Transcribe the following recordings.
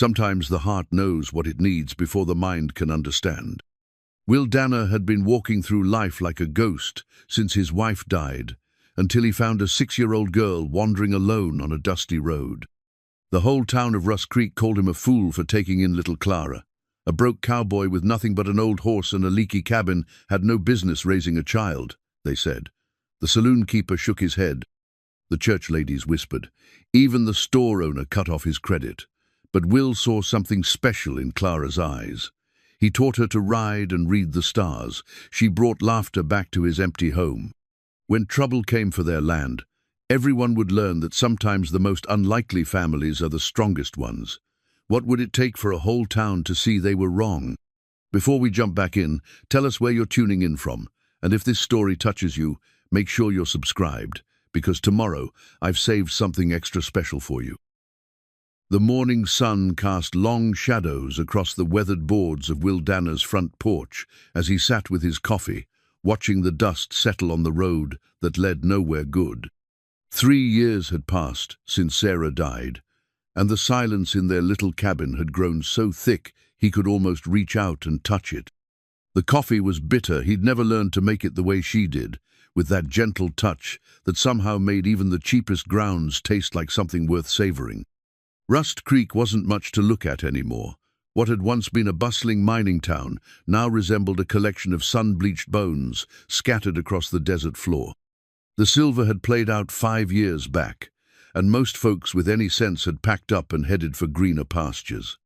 Sometimes the heart knows what it needs before the mind can understand. Will Danner had been walking through life like a ghost since his wife died, until he found a 6-year-old girl wandering alone on a dusty road. The whole town of Rust Creek called him a fool for taking in little Clara. A broke cowboy with nothing but an old horse and a leaky cabin had no business raising a child, they said. The saloon keeper shook his head. The church ladies whispered. Even the store owner cut off his credit. But Will saw something special in Clara's eyes. He taught her to ride and read the stars. She brought laughter back to his empty home. When trouble came for their land, everyone would learn that sometimes the most unlikely families are the strongest ones. What would it take for a whole town to see they were wrong? Before we jump back in, tell us where you're tuning in from. And if this story touches you, make sure you're subscribed, because tomorrow I've saved something extra special for you. The morning sun cast long shadows across the weathered boards of Will Danner's front porch as he sat with his coffee, watching the dust settle on the road that led nowhere good. 3 years had passed since Sarah died, and the silence in their little cabin had grown so thick he could almost reach out and touch it. The coffee was bitter. He'd never learned to make it the way she did, with that gentle touch that somehow made even the cheapest grounds taste like something worth savoring. Rust Creek wasn't much to look at anymore. What had once been a bustling mining town now resembled a collection of sun-bleached bones scattered across the desert floor. The silver had played out 5 years back, and most folks with any sense had packed up and headed for greener pastures.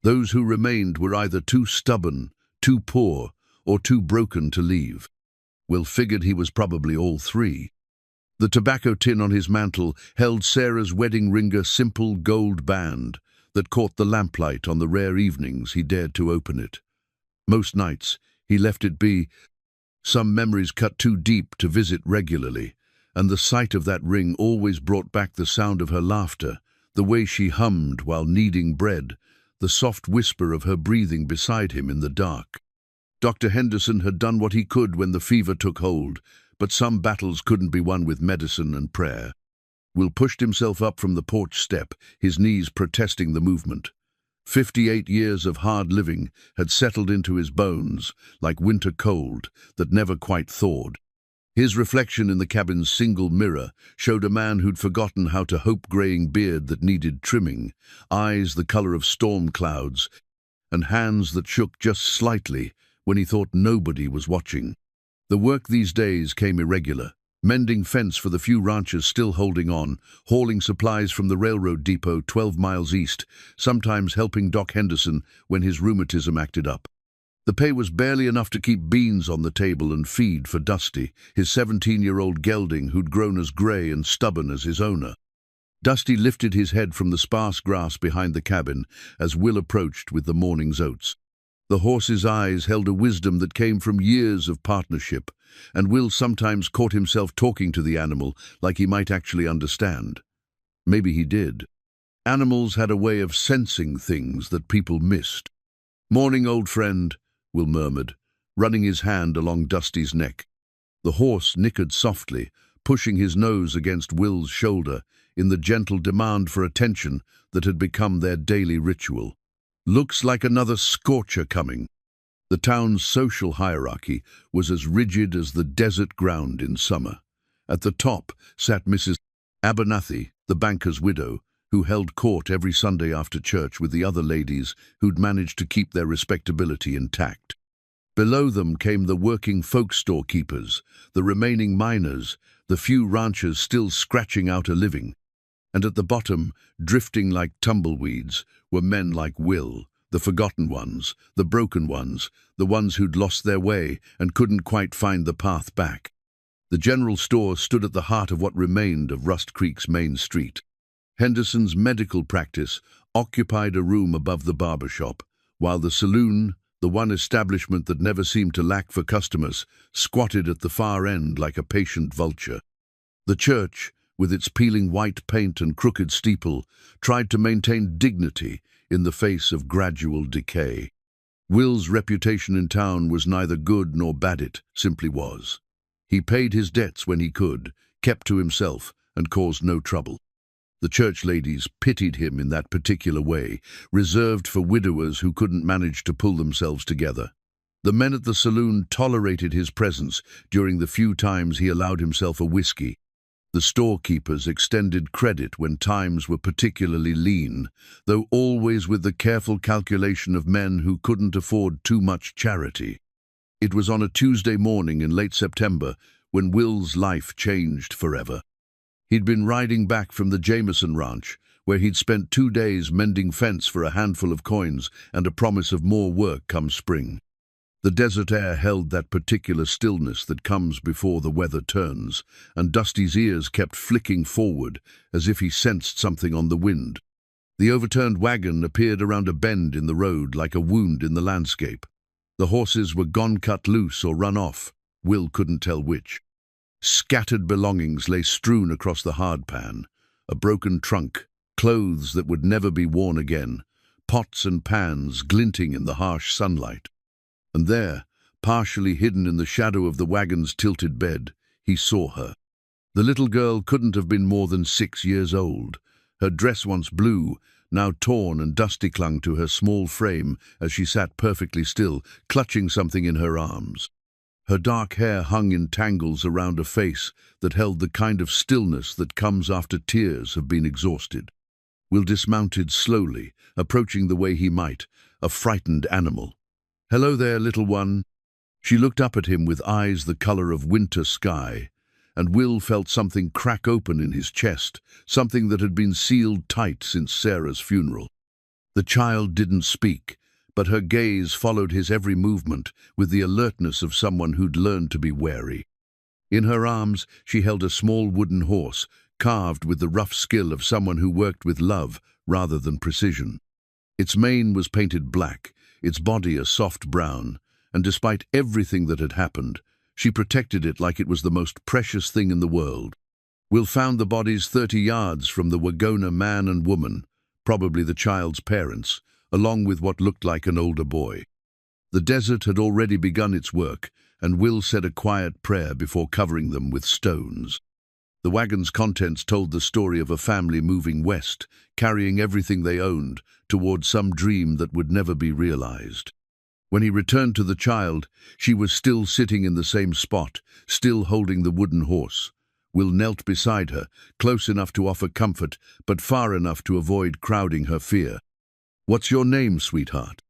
Those who remained were either too stubborn, too poor, or too broken to leave. Will figured he was probably all three. The tobacco tin on his mantel held Sarah's wedding ring, simple gold band that caught the lamplight on the rare evenings he dared to open it. Most nights he left it be. Some memories cut too deep to visit regularly, and the sight of that ring always brought back the sound of her laughter, the way she hummed while kneading bread, the soft whisper of her breathing beside him in the dark. Dr. Henderson had done what he could when the fever took hold, but some battles couldn't be won with medicine and prayer. Will pushed himself up from the porch step, his knees protesting the movement. 58 years of hard living had settled into his bones like winter cold that never quite thawed. His reflection in the cabin's single mirror showed a man who'd forgotten how to hope-graying beard that needed trimming, eyes the color of storm clouds, and hands that shook just slightly when he thought nobody was watching. The work these days came irregular, mending fence for the few ranchers still holding on, hauling supplies from the railroad depot 12 miles east, sometimes helping Doc Henderson when his rheumatism acted up. The pay was barely enough to keep beans on the table and feed for Dusty, his 17-year-old gelding who'd grown as gray and stubborn as his owner. Dusty lifted his head from the sparse grass behind the cabin as Will approached with the morning's oats. The horse's eyes held a wisdom that came from years of partnership, and Will sometimes caught himself talking to the animal like he might actually understand. Maybe he did. Animals had a way of sensing things that people missed. "Morning, old friend," Will murmured, running his hand along Dusty's neck. The horse nickered softly, pushing his nose against Will's shoulder in the gentle demand for attention that had become their daily ritual. "Looks like another scorcher coming." The town's social hierarchy was as rigid as the desert ground in summer. At the top sat Mrs. Abernathy, the banker's widow, who held court every Sunday after church with the other ladies who'd managed to keep their respectability intact. Below them came the working folk storekeepers, the remaining miners, the few ranchers still scratching out a living. And at the bottom, drifting like tumbleweeds, were men like Will, the forgotten ones, the broken ones, the ones who'd lost their way and couldn't quite find the path back. The general store stood at the heart of what remained of Rust Creek's main street. Henderson's medical practice occupied a room above the barber shop, while the saloon, the one establishment that never seemed to lack for customers, squatted at the far end like a patient vulture. The church, with its peeling white paint and crooked steeple, tried to maintain dignity in the face of gradual decay. Will's reputation in town was neither good nor bad, it simply was. He paid his debts when he could, kept to himself, and caused no trouble. The church ladies pitied him in that particular way, reserved for widowers who couldn't manage to pull themselves together. The men at the saloon tolerated his presence during the few times he allowed himself a whiskey. The storekeepers extended credit when times were particularly lean, though always with the careful calculation of men who couldn't afford too much charity. It was on a Tuesday morning in late September when Will's life changed forever. He'd been riding back from the Jameson ranch, where he'd spent 2 days mending fence for a handful of coins and a promise of more work come spring. The desert air held that particular stillness that comes before the weather turns, and Dusty's ears kept flicking forward as if he sensed something on the wind. The overturned wagon appeared around a bend in the road like a wound in the landscape. The horses were gone cut loose or run off. Will couldn't tell which. Scattered belongings lay strewn across the hardpan, a broken trunk, clothes that would never be worn again, pots and pans glinting in the harsh sunlight. And there, partially hidden in the shadow of the wagon's tilted bed, he saw her. The little girl couldn't have been more than 6 years old. Her dress, once blue, now torn and dusty, clung to her small frame as she sat perfectly still, clutching something in her arms. Her dark hair hung in tangles around a face that held the kind of stillness that comes after tears have been exhausted. Will dismounted slowly, approaching the way he might, a frightened animal. "Hello there, little one." She looked up at him with eyes the color of winter sky, and Will felt something crack open in his chest, something that had been sealed tight since Sarah's funeral. The child didn't speak, but her gaze followed his every movement with the alertness of someone who'd learned to be wary. In her arms, she held a small wooden horse, carved with the rough skill of someone who worked with love rather than precision. Its mane was painted black, its body a soft brown, and despite everything that had happened, she protected it like it was the most precious thing in the world. Will found the bodies 30 yards from the Wagona man and woman, probably the child's parents, along with what looked like an older boy. The desert had already begun its work, and Will said a quiet prayer before covering them with stones. The wagon's contents told the story of a family moving west, carrying everything they owned, toward some dream that would never be realized. When he returned to the child, she was still sitting in the same spot, still holding the wooden horse. Will knelt beside her, close enough to offer comfort, but far enough to avoid crowding her fear. "What's your name, sweetheart?"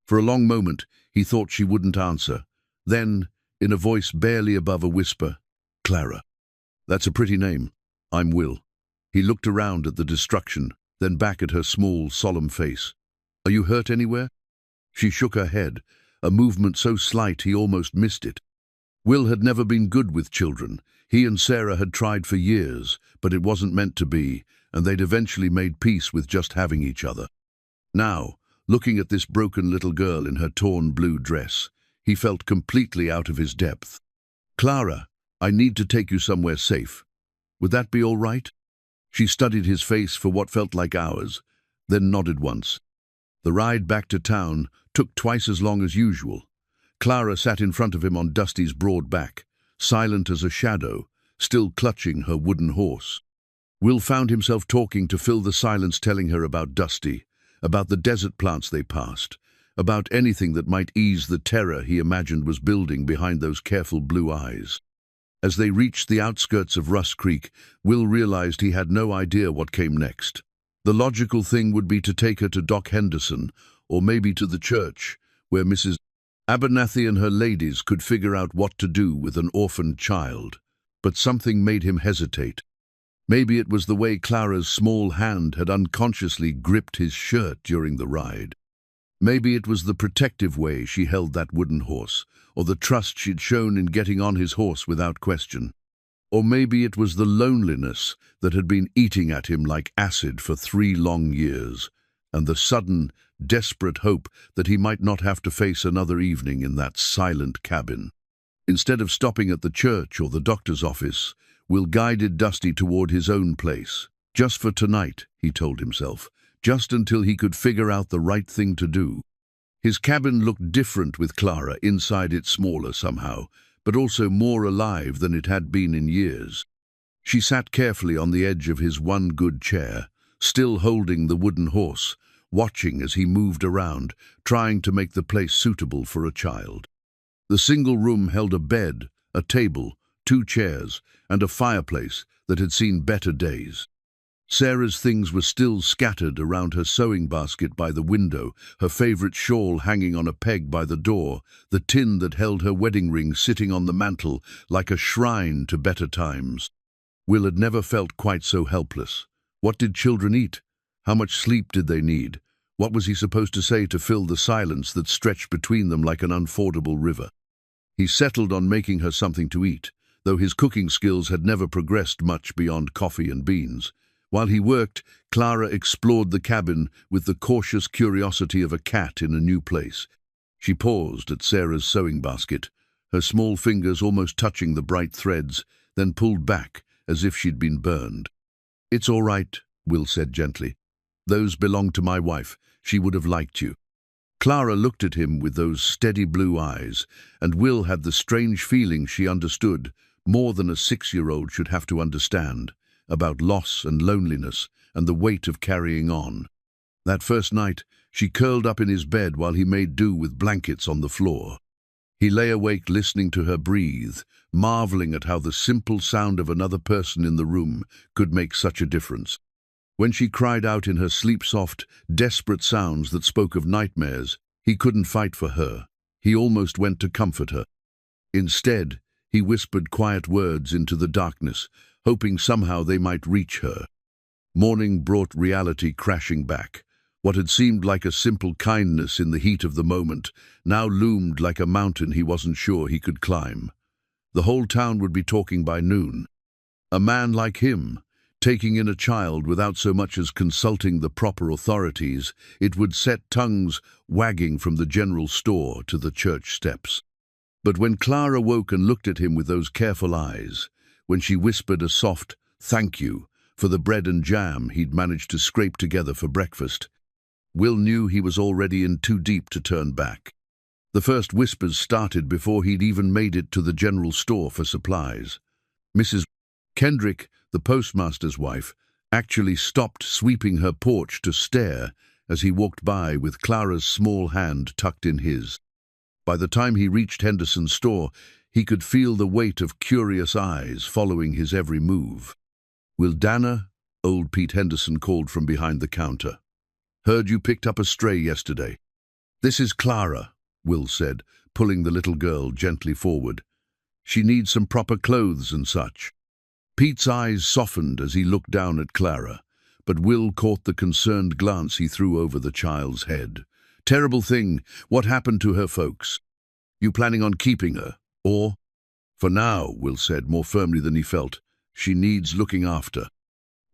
For a long moment, he thought she wouldn't answer. Then, in a voice barely above a whisper, "Clara." "That's a pretty name. I'm Will." He looked around at the destruction, then back at her small, solemn face. "Are you hurt anywhere?" She shook her head, a movement so slight he almost missed it. Will had never been good with children. He and Sarah had tried for years, but it wasn't meant to be, and they'd eventually made peace with just having each other. Now, looking at this broken little girl in her torn blue dress, he felt completely out of his depth. "Clara, I need to take you somewhere safe. Would that be all right?" She studied his face for what felt like hours, then nodded once. The ride back to town took twice as long as usual. Clara sat in front of him on Dusty's broad back, silent as a shadow, still clutching her wooden horse. Will found himself talking to fill the silence, telling her about Dusty, about the desert plants they passed, about anything that might ease the terror he imagined was building behind those careful blue eyes. As they reached the outskirts of Rust Creek, Will realized he had no idea what came next. The logical thing would be to take her to Doc Henderson, or maybe to the church, where Mrs. Abernathy and her ladies could figure out what to do with an orphaned child. But something made him hesitate. Maybe it was the way Clara's small hand had unconsciously gripped his shirt during the ride. Maybe it was the protective way she held that wooden horse, or the trust she'd shown in getting on his horse without question. Or maybe it was the loneliness that had been eating at him like acid for 3 long years, and the sudden, desperate hope that he might not have to face another evening in that silent cabin. Instead of stopping at the church or the doctor's office, Will guided Dusty toward his own place. Just for tonight, he told himself, just until he could figure out the right thing to do. His cabin looked different with Clara, inside it smaller somehow, but also more alive than it had been in years. She sat carefully on the edge of his one good chair, still holding the wooden horse, watching as he moved around, trying to make the place suitable for a child. The single room held a bed, a table, 2 chairs, and a fireplace that had seen better days. Sarah's things were still scattered around her sewing basket by the window, her favorite shawl hanging on a peg by the door, the tin that held her wedding ring sitting on the mantel like a shrine to better times. Will had never felt quite so helpless. What did children eat? How much sleep did they need? What was he supposed to say to fill the silence that stretched between them like an unfordable river? He settled on making her something to eat, though his cooking skills had never progressed much beyond coffee and beans. While he worked, Clara explored the cabin with the cautious curiosity of a cat in a new place. She paused at Sarah's sewing basket, her small fingers almost touching the bright threads, then pulled back as if she'd been burned. "It's all right," Will said gently. "Those belong to my wife. She would have liked you." Clara looked at him with those steady blue eyes, and Will had the strange feeling she understood, more than a 6-year-old should have to understand, about loss and loneliness and the weight of carrying on. That first night, she curled up in his bed while he made do with blankets on the floor. He lay awake listening to her breathe, marveling at how the simple sound of another person in the room could make such a difference. When she cried out in her sleep-soft, desperate sounds that spoke of nightmares, he couldn't fight for her. He almost went to comfort her. Instead, he whispered quiet words into the darkness, hoping somehow they might reach her. Morning brought reality crashing back. What had seemed like a simple kindness in the heat of the moment now loomed like a mountain he wasn't sure he could climb. The whole town would be talking by noon. A man like him, taking in a child without so much as consulting the proper authorities, it would set tongues wagging from the general store to the church steps. But when Clara woke and looked at him with those careful eyes, when she whispered a soft "thank you" for the bread and jam he'd managed to scrape together for breakfast, Will knew he was already in too deep to turn back. The first whispers started before he'd even made it to the general store for supplies. Mrs. Kendrick, the postmaster's wife, actually stopped sweeping her porch to stare as he walked by with Clara's small hand tucked in his. By the time he reached Henderson's store, he could feel the weight of curious eyes following his every move. "Will Dana?" old Pete Henderson called from behind the counter. "Heard you picked up a stray yesterday." "This is Clara," Will said, pulling the little girl gently forward. "She needs some proper clothes and such." Pete's eyes softened as he looked down at Clara, but Will caught the concerned glance he threw over the child's head. "Terrible thing. What happened to her folks? You planning on keeping her? Or?" "For now," Will said, more firmly than he felt, "she needs looking after."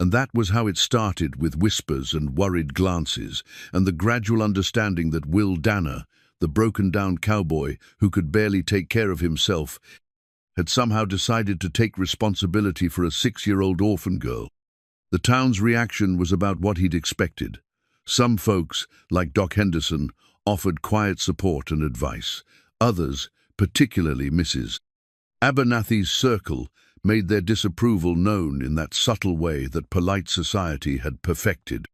And that was how it started, with whispers and worried glances, and the gradual understanding that Will Dana, the broken-down cowboy who could barely take care of himself, had somehow decided to take responsibility for a 6-year-old orphan girl. The town's reaction was about what he'd expected. Some folks, like Doc Henderson, offered quiet support and advice. Others, particularly Mrs. Abernathy's circle, made their disapproval known in that subtle way that polite society had perfected.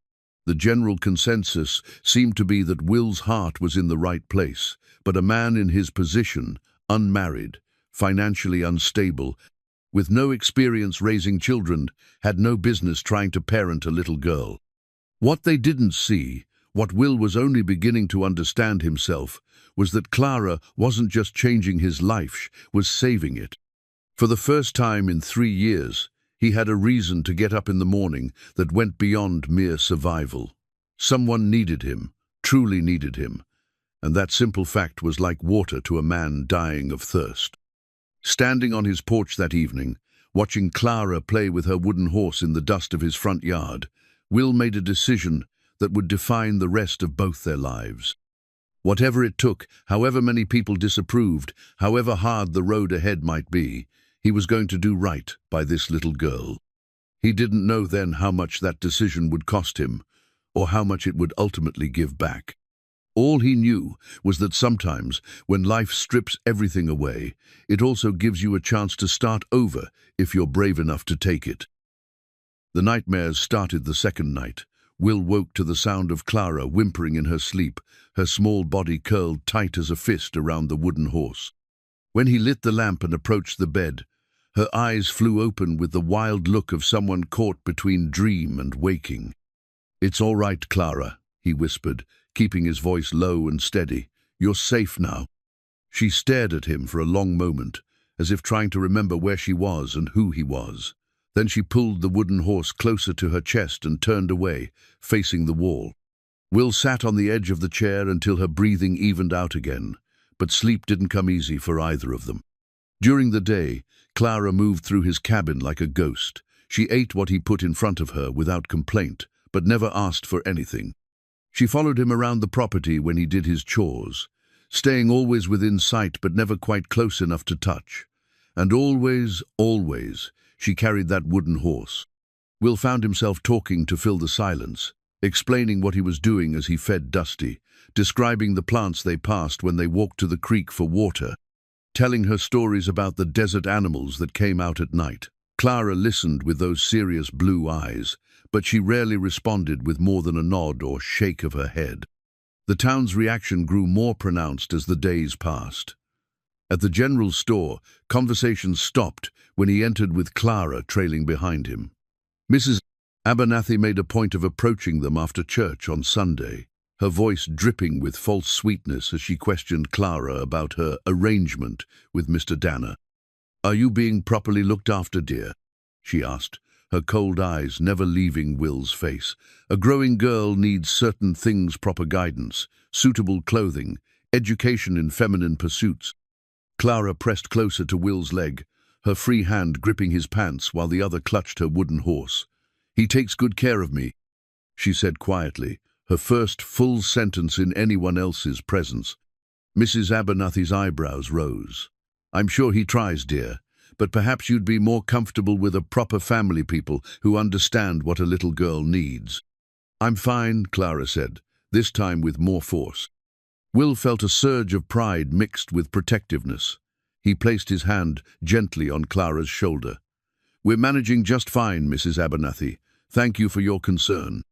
The general consensus seemed to be that Will's heart was in the right place, but a man in his position, unmarried, financially unstable, with no experience raising children, had no business trying to parent a little girl. What they didn't see, what Will was only beginning to understand himself, was that Clara wasn't just changing his life, she was saving it. For the first time in 3 years, he had a reason to get up in the morning that went beyond mere survival. Someone needed him, truly needed him, and that simple fact was like water to a man dying of thirst. Standing on his porch that evening, watching Clara play with her wooden horse in the dust of his front yard, Will made a decision that would define the rest of both their lives. Whatever it took, however many people disapproved, however hard the road ahead might be, he was going to do right by this little girl. He didn't know then how much that decision would cost him, or how much it would ultimately give back. All he knew was that sometimes, when life strips everything away, it also gives you a chance to start over if you're brave enough to take it. The nightmares started the second night. Will woke to the sound of Clara whimpering in her sleep, her small body curled tight as a fist around the wooden horse. When he lit the lamp and approached the bed, her eyes flew open with the wild look of someone caught between dream and waking. "It's all right, Clara," he whispered, keeping his voice low and steady. "You're safe now." She stared at him for a long moment, as if trying to remember where she was and who he was. Then she pulled the wooden horse closer to her chest and turned away, facing the wall. Will sat on the edge of the chair until her breathing evened out again, but sleep didn't come easy for either of them. During the day, Clara moved through his cabin like a ghost. She ate what he put in front of her without complaint, but never asked for anything. She followed him around the property when he did his chores, staying always within sight but never quite close enough to touch. And always, she carried that wooden horse. Will found himself talking to fill the silence, explaining what he was doing as he fed Dusty, describing the plants they passed when they walked to the creek for water, telling her stories about the desert animals that came out at night. Clara listened with those serious blue eyes, but she rarely responded with more than a nod or shake of her head. The town's reaction grew more pronounced as the days passed. At the general store, conversations stopped when he entered with Clara trailing behind him. Mrs. Abernathy made a point of approaching them after church on Sunday, her voice dripping with false sweetness as she questioned Clara about her arrangement with Mr. Danner. "Are you being properly looked after, dear?" she asked, her cold eyes never leaving Will's face. "A growing girl needs certain things: proper guidance, suitable clothing, education in feminine pursuits." Clara pressed closer to Will's leg, her free hand gripping his pants while the other clutched her wooden horse. "He takes good care of me," she said quietly, her first full sentence in anyone else's presence. Mrs. Abernathy's eyebrows rose. "I'm sure he tries, dear, but perhaps you'd be more comfortable with a proper family, people who understand what a little girl needs." "I'm fine," Clara said, this time with more force. Will felt a surge of pride mixed with protectiveness. He placed his hand gently on Clara's shoulder. "We're managing just fine, Mrs. Abernathy. Thank you for your concern."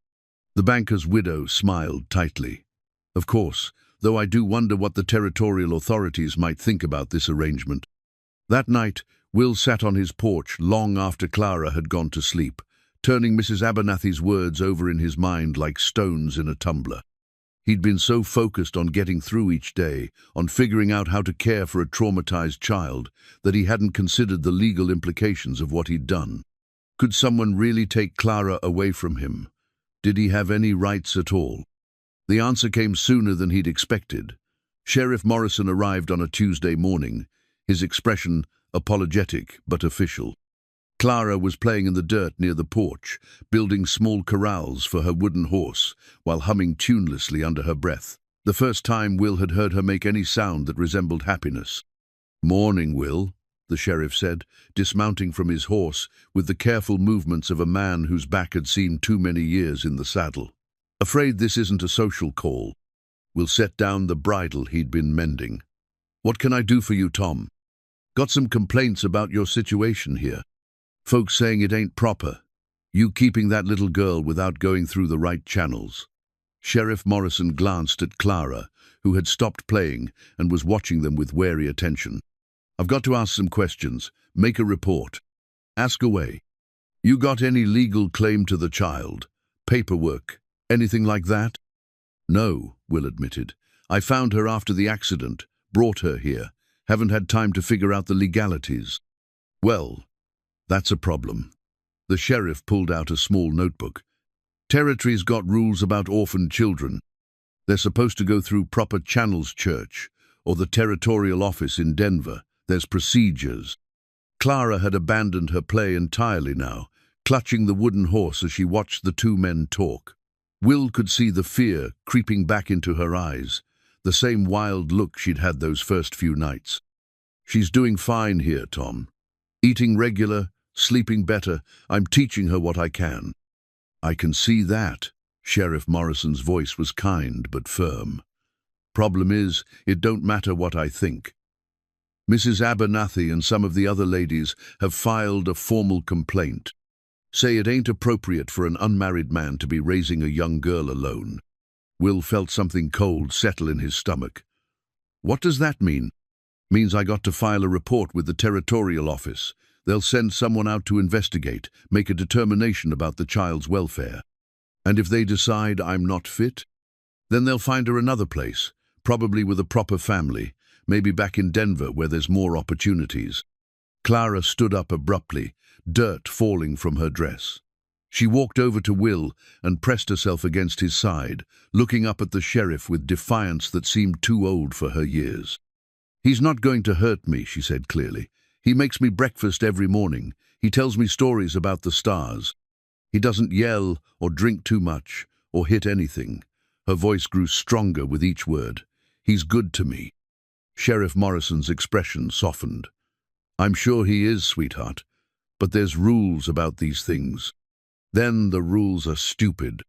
The banker's widow smiled tightly. "Of course, though I do wonder what the territorial authorities might think about this arrangement." That night, Will sat on his porch long after Clara had gone to sleep, turning Mrs. Abernathy's words over in his mind like stones in a tumbler. He'd been so focused on getting through each day, on figuring out how to care for a traumatized child, that he hadn't considered the legal implications of what he'd done. Could someone really take Clara away from him? Did he have any rights at all? The answer came sooner than he'd expected. Sheriff Morrison arrived on a Tuesday morning, his expression apologetic but official. Clara was playing in the dirt near the porch, building small corrals for her wooden horse, while humming tunelessly under her breath. The first time Will had heard her make any sound that resembled happiness. "Morning, Will," the sheriff said, dismounting from his horse with the careful movements of a man whose back had seen too many years in the saddle. "Afraid this isn't a social call." Will set down the bridle he'd been mending. "What can I do for you, Tom?" "Got some complaints about your situation here. Folks saying it ain't proper. You keeping that little girl without going through the right channels." Sheriff Morrison glanced at Clara, who had stopped playing and was watching them with wary attention. "I've got to ask some questions, make a report." "Ask away." "You got any legal claim to the child? Paperwork? Anything like that?" "No," Will admitted. "I found her after the accident, brought her here. Haven't had time to figure out the legalities." "Well, that's a problem." The sheriff pulled out a small notebook. "Territory's got rules about orphan children. They're supposed to go through proper channels, church, or the territorial office in Denver. There's procedures." Clara had abandoned her play entirely now, clutching the wooden horse as she watched the two men talk. Will could see the fear creeping back into her eyes, the same wild look she'd had those first few nights. "She's doing fine here, Tom. Eating regular, sleeping better. I'm teaching her what I can." "I can see that." Sheriff Morrison's voice was kind but firm. Problem is, it don't matter what I think. Mrs. Abernathy and some of the other ladies have filed a formal complaint. Say it ain't appropriate for an unmarried man to be raising a young girl alone. Will felt something cold settle in his stomach. What does that mean? Means I got to file a report with the territorial office. They'll send someone out to investigate, make a determination about the child's welfare. And if they decide I'm not fit, then they'll find her another place, probably with a proper family, maybe back in Denver where there's more opportunities. Clara stood up abruptly, dirt falling from her dress. She walked over to Will and pressed herself against his side, looking up at the sheriff with defiance that seemed too old for her years. "He's not going to hurt me," she said clearly. "He makes me breakfast every morning. He tells me stories about the stars. He doesn't yell or drink too much or hit anything." Her voice grew stronger with each word. "He's good to me." Sheriff Morrison's expression softened. "I'm sure he is, sweetheart, but there's rules about these things. Then the rules are stupid."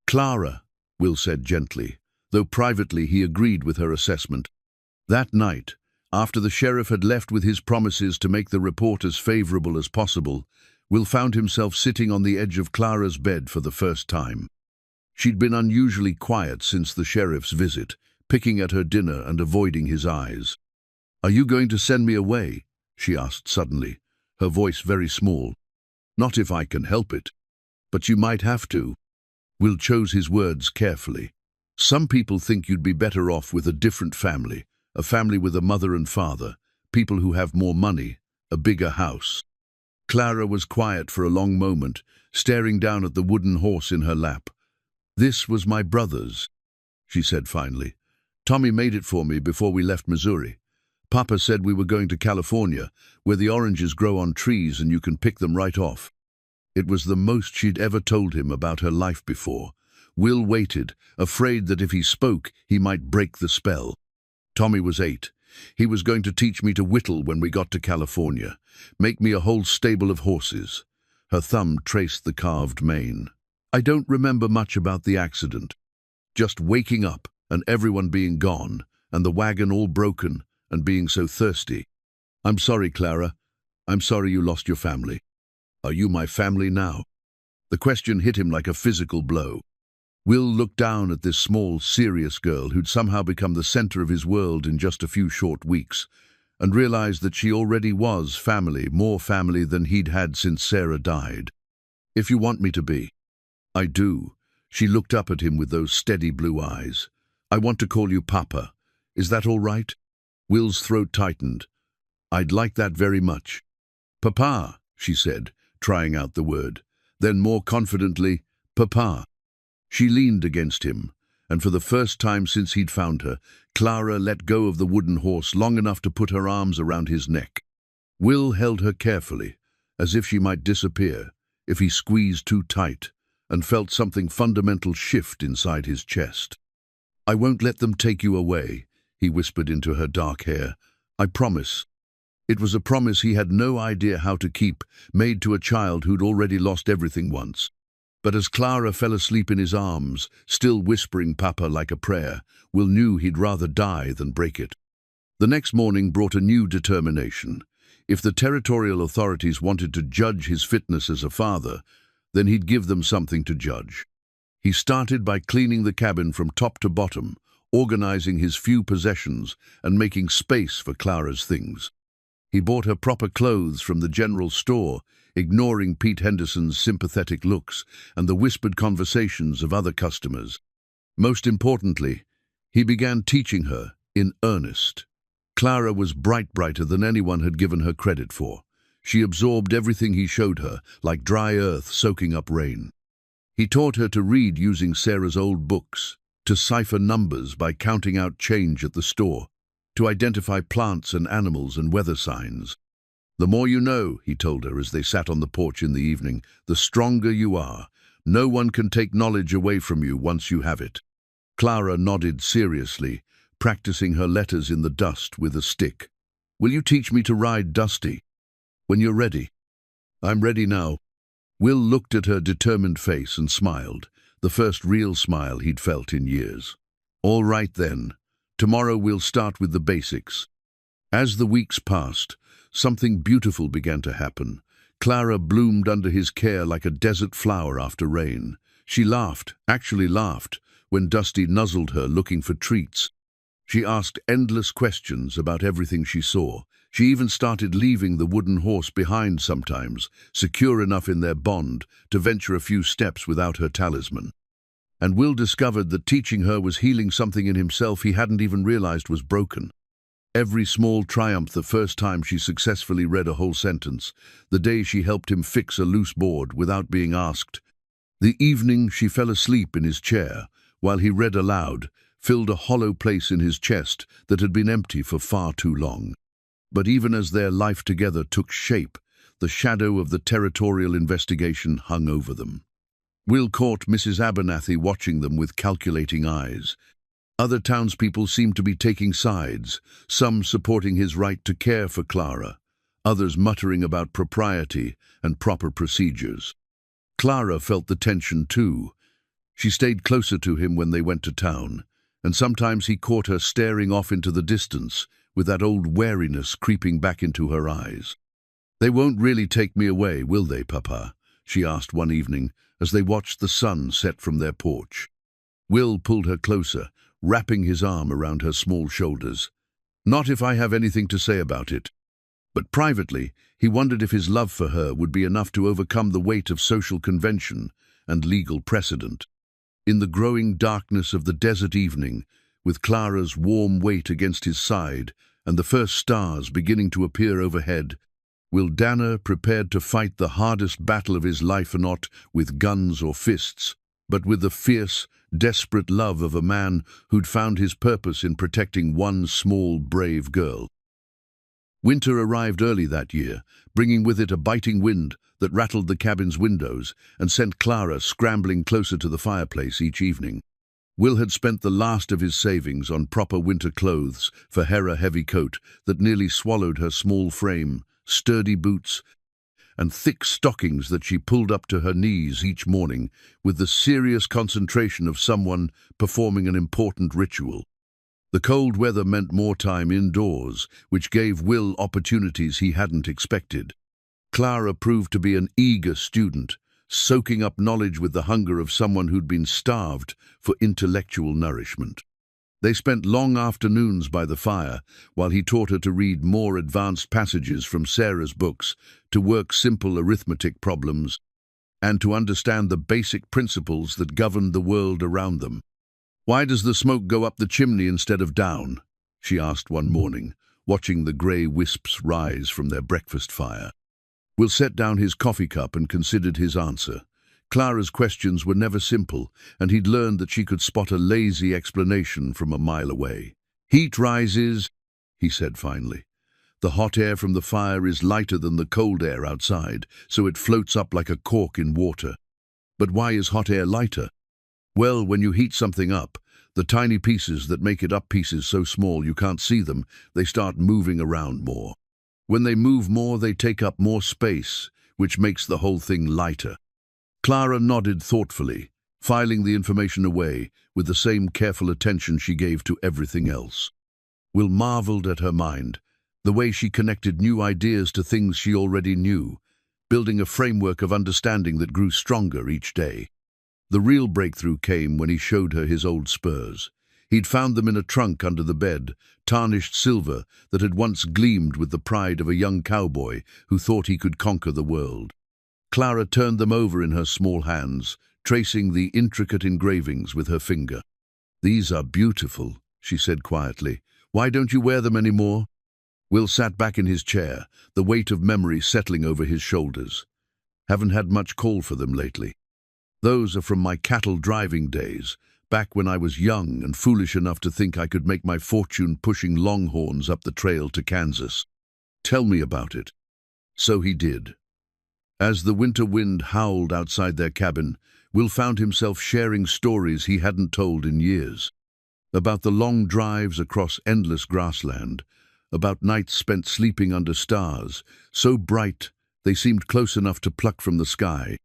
"Clara," Will said gently, though privately he agreed with her assessment. That night, after the sheriff had left with his promises to make the report as favorable as possible, Will found himself sitting on the edge of Clara's bed for the first time. She'd been unusually quiet since the sheriff's visit, picking at her dinner and avoiding his eyes. "Are you going to send me away?" she asked suddenly, her voice very small. "Not if I can help it. But you might have to." Will chose his words carefully. "Some people think you'd be better off with a different family, a family with a mother and father, people who have more money, a bigger house." Clara was quiet for a long moment, staring down at the wooden horse in her lap. "This was my brother's," she said finally. "Tommy made it for me before we left Missouri. Papa said we were going to California, where the oranges grow on trees and you can pick them right off." It was the most she'd ever told him about her life before. Will waited, afraid that if he spoke, he might break the spell. "Tommy was 8. He was going to teach me to whittle when we got to California, make me a whole stable of horses." Her thumb traced the carved mane. "I don't remember much about the accident. Just waking up and everyone being gone, and the wagon all broken, and being so thirsty. I'm sorry, Clara. I'm sorry you lost your family. Are you my family now?" The question hit him like a physical blow. Will looked down at this small, serious girl who'd somehow become the center of his world in just a few short weeks, and realized that she already was family, more family than he'd had since Sarah died. "If you want me to be." "I do." She looked up at him with those steady blue eyes. "I want to call you Papa. Is that all right?" Will's throat tightened. "I'd like that very much." "Papa," she said, trying out the word. Then more confidently, "Papa." She leaned against him, and for the first time since he'd found her, Clara let go of the wooden horse long enough to put her arms around his neck. Will held her carefully, as if she might disappear, if he squeezed too tight, and felt something fundamental shift inside his chest. "I won't let them take you away," he whispered into her dark hair. "I promise." It was a promise he had no idea how to keep, made to a child who'd already lost everything once. But as Clara fell asleep in his arms, still whispering Papa like a prayer, Will knew he'd rather die than break it. The next morning brought a new determination. If the territorial authorities wanted to judge his fitness as a father, then he'd give them something to judge. He started by cleaning the cabin from top to bottom, organizing his few possessions and making space for Clara's things. He bought her proper clothes from the general store, ignoring Pete Henderson's sympathetic looks and the whispered conversations of other customers. Most importantly, he began teaching her in earnest. Clara was brighter than anyone had given her credit for. She absorbed everything he showed her, like dry earth soaking up rain. He taught her to read using Sarah's old books, to cipher numbers by counting out change at the store, to identify plants and animals and weather signs. "The more you know," he told her as they sat on the porch in the evening, "the stronger you are. No one can take knowledge away from you once you have it." Clara nodded seriously, practicing her letters in the dust with a stick. "Will you teach me to ride Dusty?" "When you're ready." "I'm ready now." Will looked at her determined face and smiled, the first real smile he'd felt in years. "All right then. Tomorrow we'll start with the basics." As the weeks passed, something beautiful began to happen. Clara bloomed under his care like a desert flower after rain. She laughed, actually laughed, when Dusty nuzzled her looking for treats. She asked endless questions about everything she saw. She even started leaving the wooden horse behind sometimes, secure enough in their bond to venture a few steps without her talisman. And Will discovered that teaching her was healing something in himself he hadn't even realized was broken. Every small triumph, the first time she successfully read a whole sentence, the day she helped him fix a loose board without being asked, the evening she fell asleep in his chair while he read aloud, filled a hollow place in his chest that had been empty for far too long. But even as their life together took shape, the shadow of the territorial investigation hung over them. Will caught Mrs. Abernathy watching them with calculating eyes. Other townspeople seemed to be taking sides, some supporting his right to care for Clara, others muttering about propriety and proper procedures. Clara felt the tension too. She stayed closer to him when they went to town, and sometimes he caught her staring off into the distance with that old wariness creeping back into her eyes. "They won't really take me away, will they, Papa?" she asked one evening as they watched the sun set from their porch. Will pulled her closer, wrapping his arm around her small shoulders. "Not if I have anything to say about it." But privately, he wondered if his love for her would be enough to overcome the weight of social convention and legal precedent. In the growing darkness of the desert evening, with Clara's warm weight against his side and the first stars beginning to appear overhead, Will Danner prepared to fight the hardest battle of his life, not with guns or fists, but with the fierce, desperate love of a man who'd found his purpose in protecting one small, brave girl. Winter arrived early that year, bringing with it a biting wind that rattled the cabin's windows and sent Clara scrambling closer to the fireplace each evening. Will had spent the last of his savings on proper winter clothes for her heavy coat that nearly swallowed her small frame, sturdy boots, and thick stockings that she pulled up to her knees each morning with the serious concentration of someone performing an important ritual. The cold weather meant more time indoors, which gave Will opportunities he hadn't expected. Clara proved to be an eager student, soaking up knowledge with the hunger of someone who'd been starved for intellectual nourishment. They spent long afternoons by the fire while he taught her to read more advanced passages from Sarah's books, to work simple arithmetic problems, and to understand the basic principles that governed the world around them. "Why does the smoke go up the chimney instead of down?" she asked one morning, watching the grey wisps rise from their breakfast fire. Will set down his coffee cup and considered his answer. Clara's questions were never simple, and he'd learned that she could spot a lazy explanation from a mile away. "Heat rises," he said finally. "The hot air from the fire is lighter than the cold air outside, so it floats up like a cork in water." "But why is hot air lighter?" "Well, when you heat something up, the tiny pieces that make it up, pieces so small you can't see them, they start moving around more. When they move more, they take up more space, which makes the whole thing lighter." Clara nodded thoughtfully, filing the information away with the same careful attention she gave to everything else. Will marveled at her mind, the way she connected new ideas to things she already knew, building a framework of understanding that grew stronger each day. The real breakthrough came when he showed her his old spurs. He'd found them in a trunk under the bed, tarnished silver that had once gleamed with the pride of a young cowboy who thought he could conquer the world. Clara turned them over in her small hands, tracing the intricate engravings with her finger. "These are beautiful," she said quietly. "Why don't you wear them anymore?" Will sat back in his chair, the weight of memory settling over his shoulders. "Haven't had much call for them lately. Those are from my cattle driving days, back when I was young and foolish enough to think I could make my fortune pushing longhorns up the trail to Kansas. Tell me about it." So he did. As the winter wind howled outside their cabin, Will found himself sharing stories he hadn't told in years. About the long drives across endless grassland, about nights spent sleeping under stars, so bright they seemed close enough to pluck from the sky.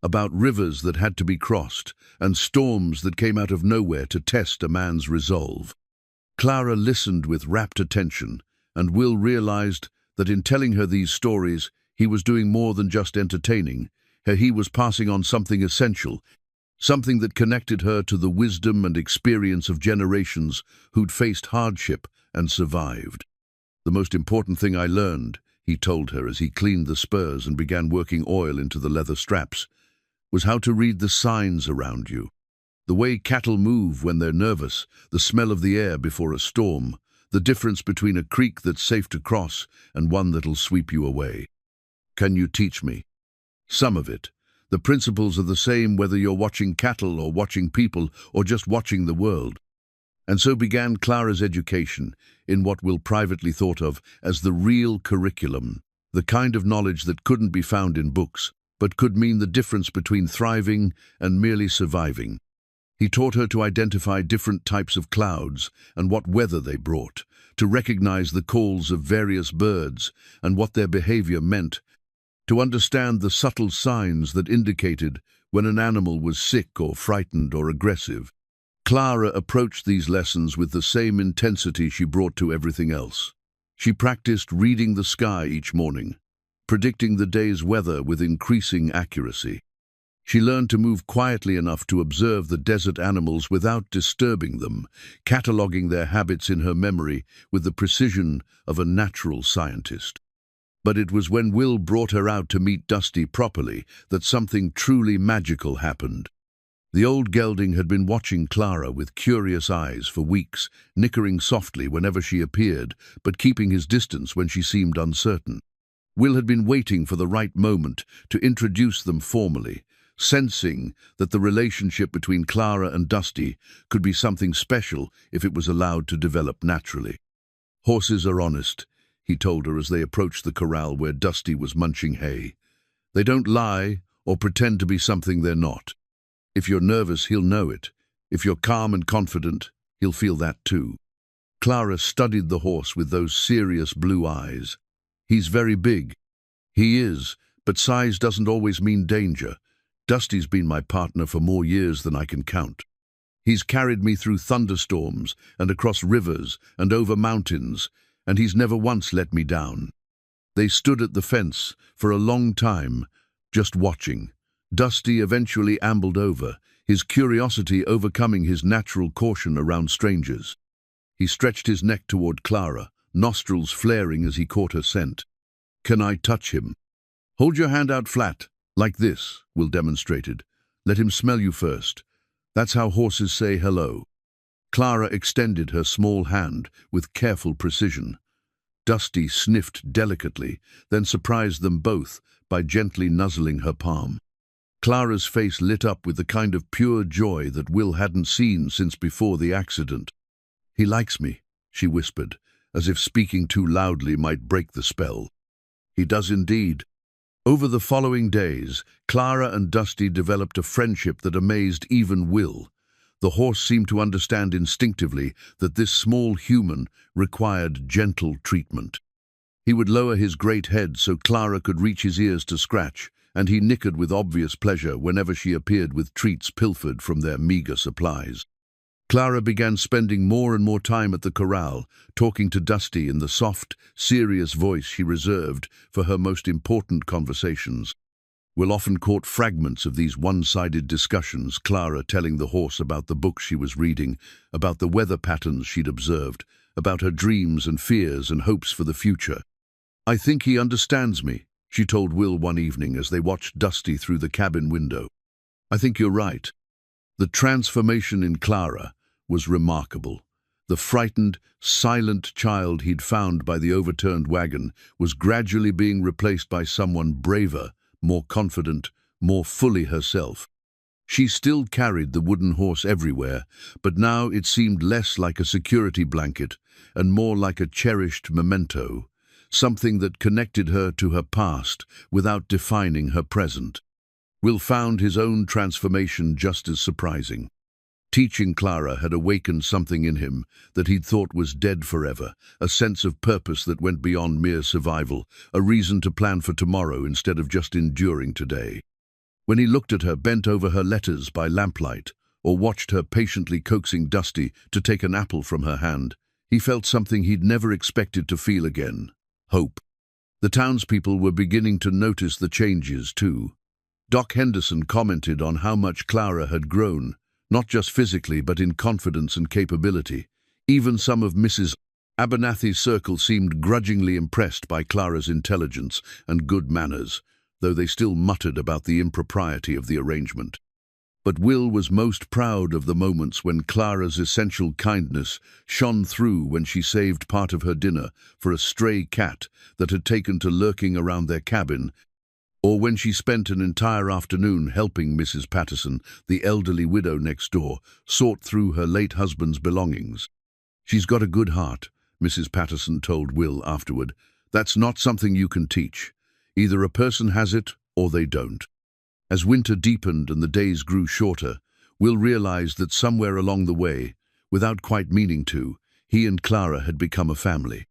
About rivers that had to be crossed, and storms that came out of nowhere to test a man's resolve. Clara listened with rapt attention, and Will realized that in telling her these stories, he was doing more than just entertaining. He was passing on something essential, something that connected her to the wisdom and experience of generations who'd faced hardship and survived. "The most important thing I learned," he told her as he cleaned the spurs and began working oil into the leather straps, "was how to read the signs around you. The way cattle move when they're nervous, the smell of the air before a storm, the difference between a creek that's safe to cross and one that'll sweep you away. Can you teach me?" "Some of it. The principles are the same whether you're watching cattle or watching people or just watching the world." And so began Clara's education in what Will privately thought of as the real curriculum, the kind of knowledge that couldn't be found in books, but could mean the difference between thriving and merely surviving. He taught her to identify different types of clouds and what weather they brought, to recognize the calls of various birds and what their behavior meant, to understand the subtle signs that indicated when an animal was sick or frightened or aggressive. Clara approached these lessons with the same intensity she brought to everything else. She practiced reading the sky each morning, predicting the day's weather with increasing accuracy. She learned to move quietly enough to observe the desert animals without disturbing them, cataloging their habits in her memory with the precision of a natural scientist. But it was when Will brought her out to meet Dusty properly that something truly magical happened. The old gelding had been watching Clara with curious eyes for weeks, nickering softly whenever she appeared, but keeping his distance when she seemed uncertain. Will had been waiting for the right moment to introduce them formally, sensing that the relationship between Clara and Dusty could be something special if it was allowed to develop naturally. "Horses are honest," he told her as they approached the corral where Dusty was munching hay. "They don't lie or pretend to be something they're not. If you're nervous, he'll know it. If you're calm and confident, he'll feel that too." Clara studied the horse with those serious blue eyes. "He's very big." "He is, but size doesn't always mean danger. Dusty's been my partner for more years than I can count. He's carried me through thunderstorms and across rivers and over mountains, and he's never once let me down." They stood at the fence for a long time, just watching. Dusty eventually ambled over, his curiosity overcoming his natural caution around strangers. He stretched his neck toward Clara, nostrils flaring as he caught her scent. "Can I touch him?" "Hold your hand out flat, like this," Will demonstrated. "Let him smell you first. That's how horses say hello." Clara extended her small hand with careful precision. Dusty sniffed delicately, then surprised them both by gently nuzzling her palm. Clara's face lit up with the kind of pure joy that Will hadn't seen since before the accident. "He likes me," she whispered, as if speaking too loudly might break the spell. "He does indeed." Over the following days, Clara and Dusty developed a friendship that amazed even Will. The horse seemed to understand instinctively that this small human required gentle treatment. He would lower his great head so Clara could reach his ears to scratch, and he nickered with obvious pleasure whenever she appeared with treats pilfered from their meager supplies. Clara began spending more and more time at the corral, talking to Dusty in the soft, serious voice she reserved for her most important conversations. Will often caught fragments of these one-sided discussions, Clara telling the horse about the books she was reading, about the weather patterns she'd observed, about her dreams and fears and hopes for the future. "I think he understands me," she told Will one evening as they watched Dusty through the cabin window. "I think you're right." The transformation in Clara was remarkable. The frightened, silent child he'd found by the overturned wagon was gradually being replaced by someone braver, more confident, more fully herself. She still carried the wooden horse everywhere, but now it seemed less like a security blanket and more like a cherished memento, something that connected her to her past without defining her present. Will found his own transformation just as surprising. Teaching Clara had awakened something in him that he'd thought was dead forever, a sense of purpose that went beyond mere survival, a reason to plan for tomorrow instead of just enduring today. When he looked at her bent over her letters by lamplight, or watched her patiently coaxing Dusty to take an apple from her hand, he felt something he'd never expected to feel again: hope. The townspeople were beginning to notice the changes too. Doc Henderson commented on how much Clara had grown, not just physically but in confidence and capability. Even some of Mrs. Abernathy's circle seemed grudgingly impressed by Clara's intelligence and good manners, though they still muttered about the impropriety of the arrangement. But Will was most proud of the moments when Clara's essential kindness shone through when she saved part of her dinner for a stray cat that had taken to lurking around their cabin, or when she spent an entire afternoon helping Mrs. Patterson, the elderly widow next door, sort through her late husband's belongings. "She's got a good heart," Mrs. Patterson told Will afterward. "That's not something you can teach. Either a person has it or they don't." As winter deepened and the days grew shorter, Will realized that somewhere along the way, without quite meaning to, he and Clara had become a family.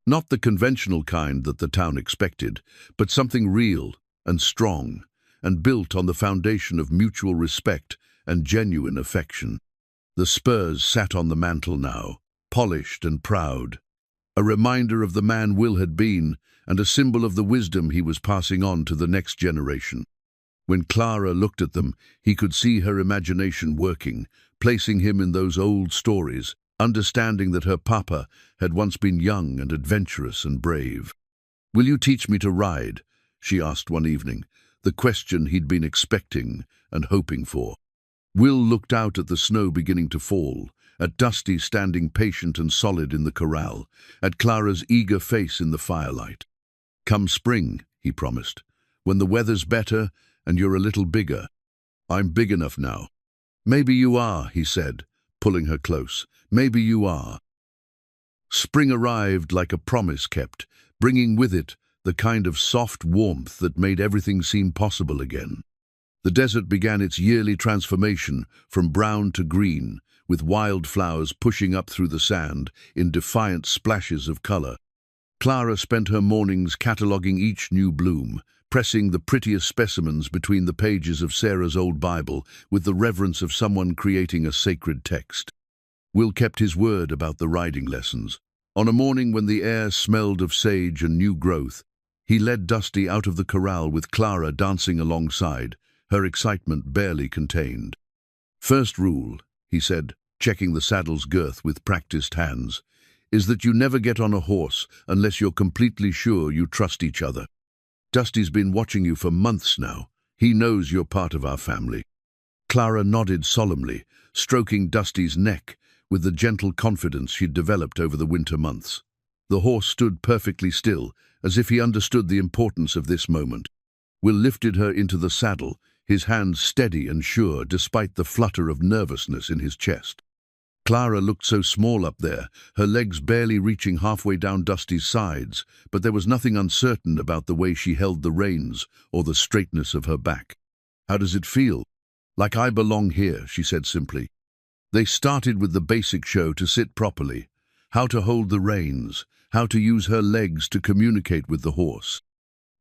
Not the conventional kind that the town expected, but something real and strong, and built on the foundation of mutual respect and genuine affection. The spurs sat on the mantel now, polished and proud, a reminder of the man Will had been and a symbol of the wisdom he was passing on to the next generation. When Clara looked at them, he could see her imagination working, placing him in those old stories, understanding that her papa had once been young and adventurous and brave. "Will you teach me to ride?" she asked one evening, the question he'd been expecting and hoping for. Will looked out at the snow beginning to fall, at Dusty standing patient and solid in the corral, at Clara's eager face in the firelight. "Come spring," he promised, "when the weather's better and you're a little bigger." "I'm big enough now." "Maybe you are," he said, pulling her close. "Maybe you are." Spring arrived like a promise kept, bringing with it the kind of soft warmth that made everything seem possible again. The desert began its yearly transformation from brown to green, with wildflowers pushing up through the sand in defiant splashes of color. Clara spent her mornings cataloguing each new bloom, pressing the prettiest specimens between the pages of Sarah's old Bible with the reverence of someone creating a sacred text. Will kept his word about the riding lessons. On a morning when the air smelled of sage and new growth, he led Dusty out of the corral with Clara dancing alongside, her excitement barely contained. "First rule," he said, checking the saddle's girth with practiced hands, "is that you never get on a horse unless you're completely sure you trust each other. Dusty's been watching you for months now. He knows you're part of our family." Clara nodded solemnly, stroking Dusty's neck with the gentle confidence she'd developed over the winter months. The horse stood perfectly still, as if he understood the importance of this moment. Will lifted her into the saddle, his hands steady and sure despite the flutter of nervousness in his chest. Clara looked so small up there, her legs barely reaching halfway down Dusty's sides, but there was nothing uncertain about the way she held the reins or the straightness of her back. "How does it feel?" "Like I belong here," she said simply. They started with the basic show to sit properly, how to hold the reins, how to use her legs to communicate with the horse.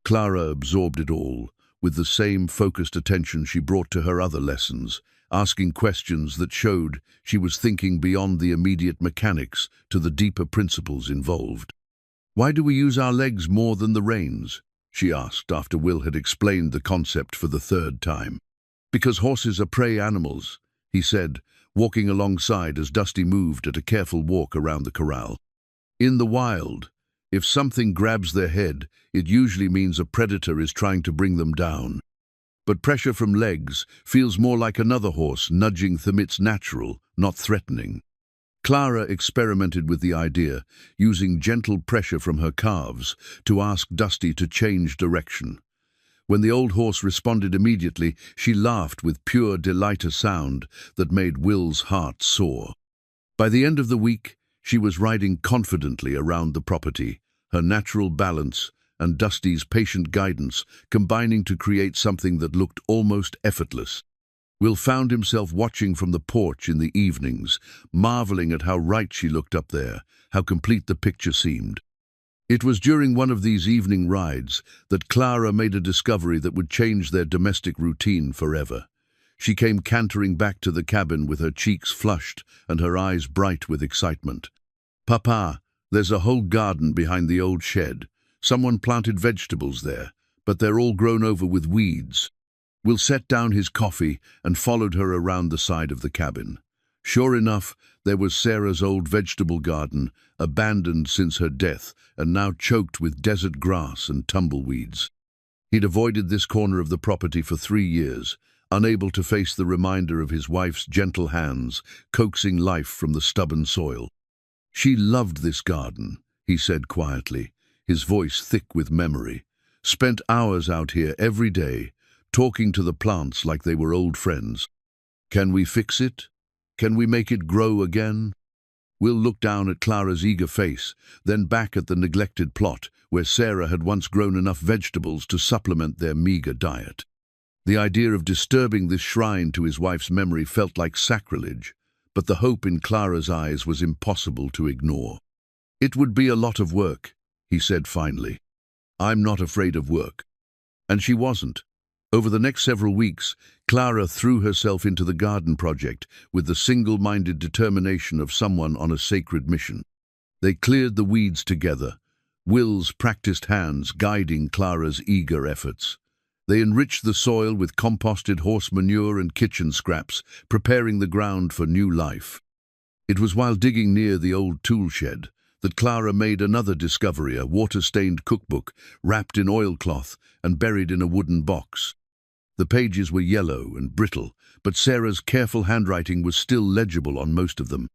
Clara absorbed it all, with the same focused attention she brought to her other lessons, asking questions that showed she was thinking beyond the immediate mechanics to the deeper principles involved. "Why do we use our legs more than the reins?" she asked after Will had explained the concept for the third time. "Because horses are prey animals," he said, walking alongside as Dusty moved at a careful walk around the corral. "In the wild, if something grabs their head, it usually means a predator is trying to bring them down. But pressure from legs feels more like another horse nudging them. It's natural, not threatening." Clara experimented with the idea, using gentle pressure from her calves to ask Dusty to change direction. When the old horse responded immediately, she laughed with pure delight, a sound that made Will's heart soar. By the end of the week, she was riding confidently around the property, her natural balance and Dusty's patient guidance combining to create something that looked almost effortless. Will found himself watching from the porch in the evenings, marveling at how right she looked up there, how complete the picture seemed. It was during one of these evening rides that Clara made a discovery that would change their domestic routine forever. She came cantering back to the cabin with her cheeks flushed and her eyes bright with excitement. "Papa, there's a whole garden behind the old shed. Someone planted vegetables there, but they're all grown over with weeds." Will set down his coffee and followed her around the side of the cabin. Sure enough, there was Sarah's old vegetable garden, abandoned since her death and now choked with desert grass and tumbleweeds. He'd avoided this corner of the property for 3 years, unable to face the reminder of his wife's gentle hands coaxing life from the stubborn soil. "She loved this garden," he said quietly, his voice thick with memory. "Spent hours out here every day, talking to the plants like they were old friends. Can we fix it? Can we make it grow again?" Will looked down at Clara's eager face, then back at the neglected plot where Sarah had once grown enough vegetables to supplement their meager diet. The idea of disturbing this shrine to his wife's memory felt like sacrilege, but the hope in Clara's eyes was impossible to ignore. "It would be a lot of work," he said finally. "I'm not afraid of work." And she wasn't. Over the next several weeks, Clara threw herself into the garden project with the single-minded determination of someone on a sacred mission. They cleared the weeds together, Will's practiced hands guiding Clara's eager efforts. They enriched the soil with composted horse manure and kitchen scraps, preparing the ground for new life. It was while digging near the old tool shed that Clara made another discovery, a water-stained cookbook wrapped in oilcloth and buried in a wooden box. The pages were yellow and brittle, but Sarah's careful handwriting was still legible on most of them.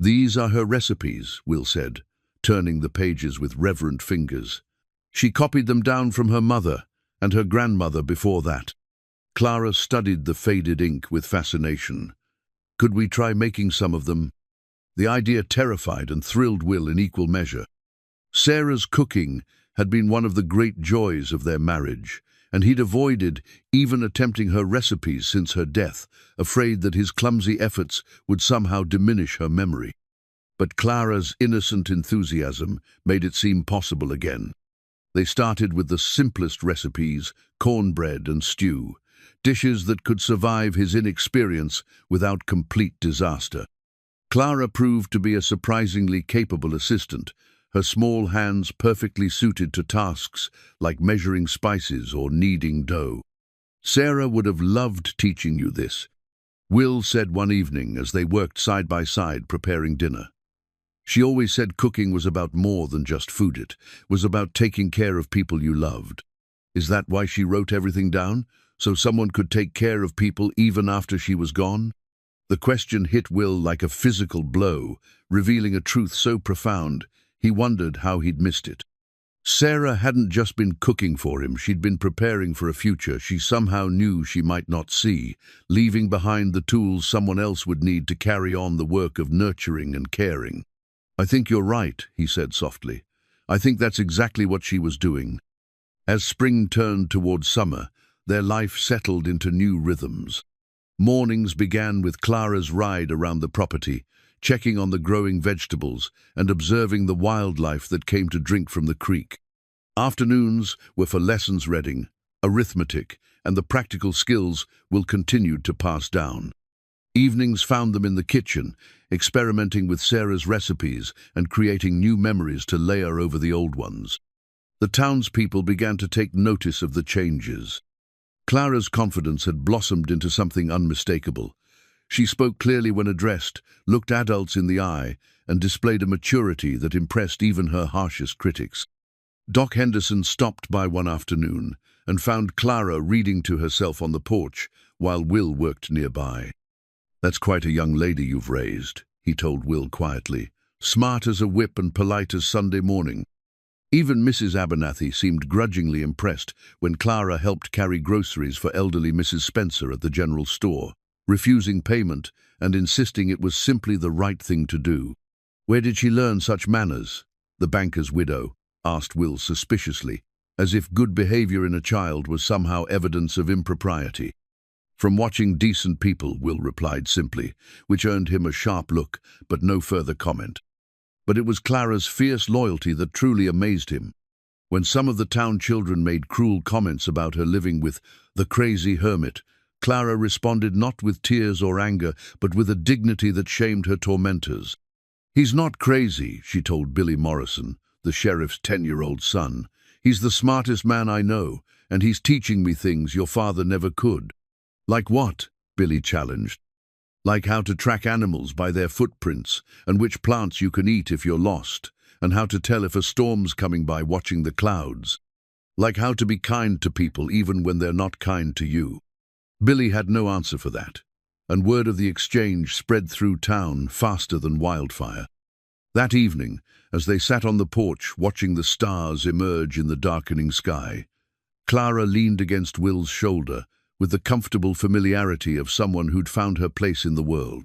"These are her recipes," Will said, turning the pages with reverent fingers. "She copied them down from her mother and her grandmother before that." Clara studied the faded ink with fascination. "Could we try making some of them?" The idea terrified and thrilled Will in equal measure. Sarah's cooking had been one of the great joys of their marriage, and he'd avoided even attempting her recipes since her death, afraid that his clumsy efforts would somehow diminish her memory. But Clara's innocent enthusiasm made it seem possible again. They started with the simplest recipes, cornbread and stew, dishes that could survive his inexperience without complete disaster. Clara proved to be a surprisingly capable assistant, her small hands perfectly suited to tasks like measuring spices or kneading dough. "Sarah would have loved teaching you this," Will said one evening as they worked side by side preparing dinner. "She always said cooking was about more than just food. It was about taking care of people you loved." Is that why she wrote everything down? So someone could take care of people even after she was gone? The question hit Will like a physical blow, revealing a truth so profound he wondered how he'd missed it. Sarah hadn't just been cooking for him, she'd been preparing for a future she somehow knew she might not see, leaving behind the tools someone else would need to carry on the work of nurturing and caring. "I think you're right," he said softly. "I think that's exactly what she was doing." As spring turned toward summer, their life settled into new rhythms. Mornings began with Clara's ride around the property, checking on the growing vegetables and observing the wildlife that came to drink from the creek. Afternoons were for lessons reading, arithmetic, and the practical skills Will continued to pass down. Evenings found them in the kitchen, experimenting with Sarah's recipes and creating new memories to layer over the old ones. The townspeople began to take notice of the changes. Clara's confidence had blossomed into something unmistakable. She spoke clearly when addressed, looked adults in the eye, and displayed a maturity that impressed even her harshest critics. Doc Henderson stopped by one afternoon and found Clara reading to herself on the porch while Will worked nearby. "That's quite a young lady you've raised," he told Will quietly, "smart as a whip and polite as Sunday morning." Even Mrs. Abernathy seemed grudgingly impressed when Clara helped carry groceries for elderly Mrs. Spencer at the general store, refusing payment and insisting it was simply the right thing to do. "Where did she learn such manners?" the banker's widow asked Will suspiciously, as if good behavior in a child was somehow evidence of impropriety. "From watching decent people," Will replied simply, which earned him a sharp look, but no further comment. But it was Clara's fierce loyalty that truly amazed him. When some of the town children made cruel comments about her living with the crazy hermit, Clara responded not with tears or anger, but with a dignity that shamed her tormentors. "He's not crazy," she told Billy Morrison, the sheriff's 10-year-old son. "He's the smartest man I know, and he's teaching me things your father never could." "Like what?" Billy challenged. "Like how to track animals by their footprints, and which plants you can eat if you're lost, and how to tell if a storm's coming by watching the clouds. Like how to be kind to people even when they're not kind to you." Billy had no answer for that, and word of the exchange spread through town faster than wildfire. That evening, as they sat on the porch watching the stars emerge in the darkening sky, Clara leaned against Will's shoulder with the comfortable familiarity of someone who'd found her place in the world.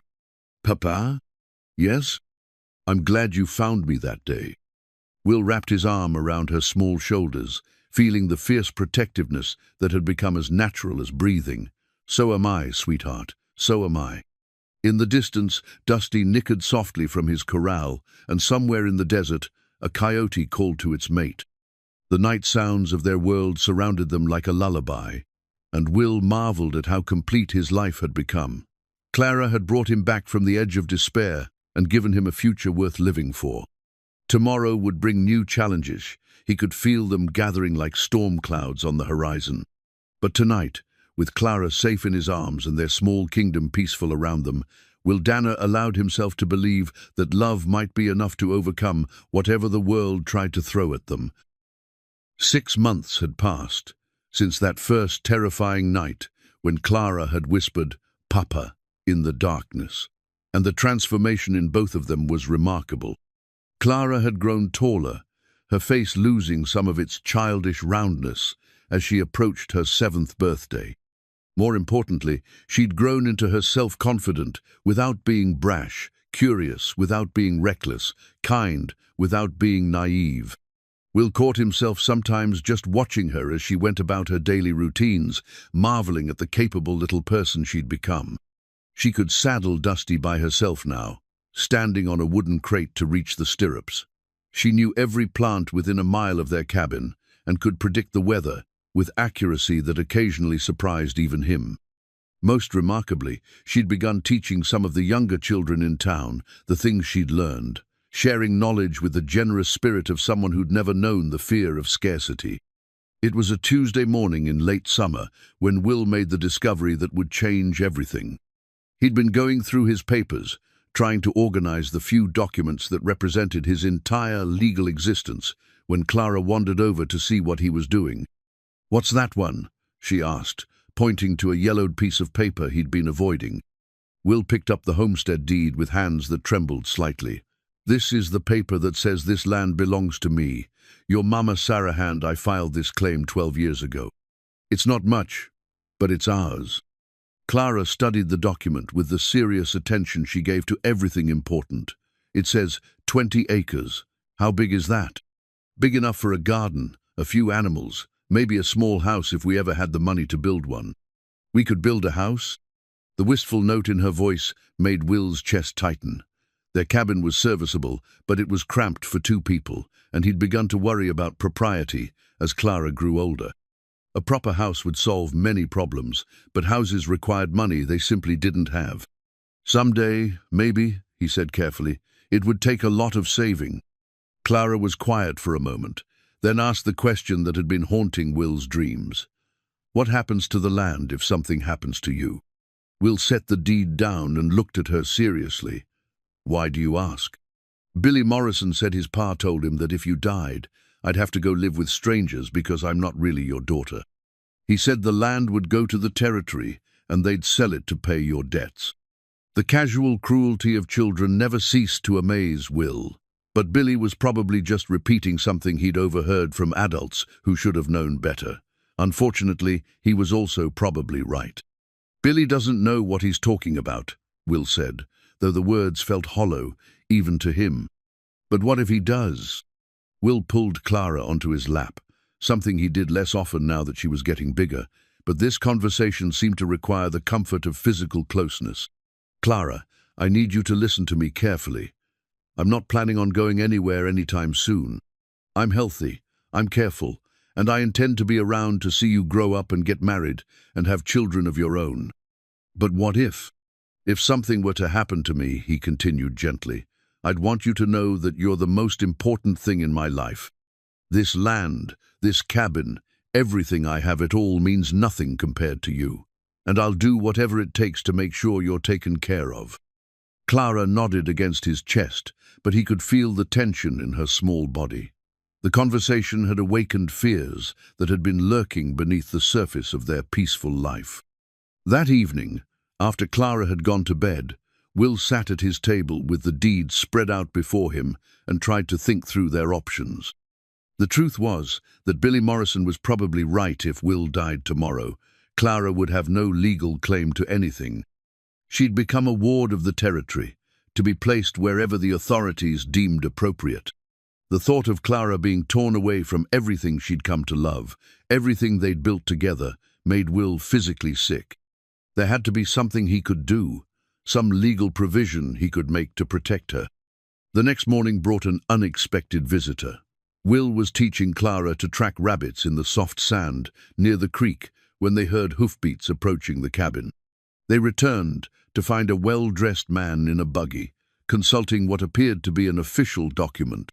"Papa?" "Yes? I'm glad you found me that day." Will wrapped his arm around her small shoulders, feeling the fierce protectiveness that had become as natural as breathing. "So am I, sweetheart, so am I." In the distance, Dusty nickered softly from his corral, and somewhere in the desert, a coyote called to its mate. The night sounds of their world surrounded them like a lullaby, and Will marveled at how complete his life had become. Clara had brought him back from the edge of despair and given him a future worth living for. Tomorrow would bring new challenges. He could feel them gathering like storm clouds on the horizon. But tonight, with Clara safe in his arms and their small kingdom peaceful around them, Will Danner allowed himself to believe that love might be enough to overcome whatever the world tried to throw at them. 6 months had passed since that first terrifying night when Clara had whispered, "Papa," in the darkness, and the transformation in both of them was remarkable. Clara had grown taller, her face losing some of its childish roundness as she approached her 7th birthday. More importantly, she'd grown into herself confident without being brash, curious without being reckless, kind without being naive. Will caught himself sometimes just watching her as she went about her daily routines, marveling at the capable little person she'd become. She could saddle Dusty by herself now, standing on a wooden crate to reach the stirrups. She knew every plant within a mile of their cabin and could predict the weather with accuracy that occasionally surprised even him. Most remarkably, she'd begun teaching some of the younger children in town the things she'd learned, sharing knowledge with the generous spirit of someone who'd never known the fear of scarcity. It was a Tuesday morning in late summer when Will made the discovery that would change everything. He'd been going through his papers, trying to organize the few documents that represented his entire legal existence, when Clara wandered over to see what he was doing. "What's that one?" she asked, pointing to a yellowed piece of paper he'd been avoiding. Will picked up the homestead deed with hands that trembled slightly. "This is the paper that says this land belongs to me. Your Mama Sarah hand I filed this claim 12 years ago. It's not much, but it's ours." Clara studied the document with the serious attention she gave to everything important. "It says 20 acres. How big is that?" "Big enough for a garden, a few animals, maybe a small house if we ever had the money to build one." "We could build a house?" The wistful note in her voice made Will's chest tighten. Their cabin was serviceable, but it was cramped for 2 people, and he'd begun to worry about propriety as Clara grew older. A proper house would solve many problems, but houses required money they simply didn't have. "Someday, maybe," he said carefully. "It would take a lot of saving." Clara was quiet for a moment, then asked the question that had been haunting Will's dreams. "What happens to the land if something happens to you?" Will set the deed down and looked at her seriously. "Why do you ask?" "Billy Morrison said his pa told him that if you died, I'd have to go live with strangers because I'm not really your daughter. He said the land would go to the territory and they'd sell it to pay your debts." The casual cruelty of children never ceased to amaze Will, but Billy was probably just repeating something he'd overheard from adults who should have known better. Unfortunately, he was also probably right. "Billy doesn't know what he's talking about," Will said, though the words felt hollow, even to him. "But what if he does?" Will pulled Clara onto his lap, something he did less often now that she was getting bigger, but this conversation seemed to require the comfort of physical closeness. "Clara, I need you to listen to me carefully. I'm not planning on going anywhere anytime soon. I'm healthy, I'm careful, and I intend to be around to see you grow up and get married and have children of your own. But what if? If something were to happen to me, he continued gently, I'd want you to know that you're the most important thing in my life. This land, this cabin, everything I have, it all means nothing compared to you. And I'll do whatever it takes to make sure you're taken care of. Clara nodded against his chest, but he could feel the tension in her small body. The conversation had awakened fears that had been lurking beneath the surface of their peaceful life. That evening, after Clara had gone to bed, Will sat at his table with the deeds spread out before him and tried to think through their options. The truth was that Billy Morrison was probably right. If Will died tomorrow, Clara would have no legal claim to anything. She'd become a ward of the territory, to be placed wherever the authorities deemed appropriate. The thought of Clara being torn away from everything she'd come to love, everything they'd built together, made Will physically sick. There had to be something he could do, some legal provision he could make to protect her. The next morning brought an unexpected visitor. Will was teaching Clara to track rabbits in the soft sand near the creek when they heard hoofbeats approaching the cabin. They returned to find a well-dressed man in a buggy, consulting what appeared to be an official document.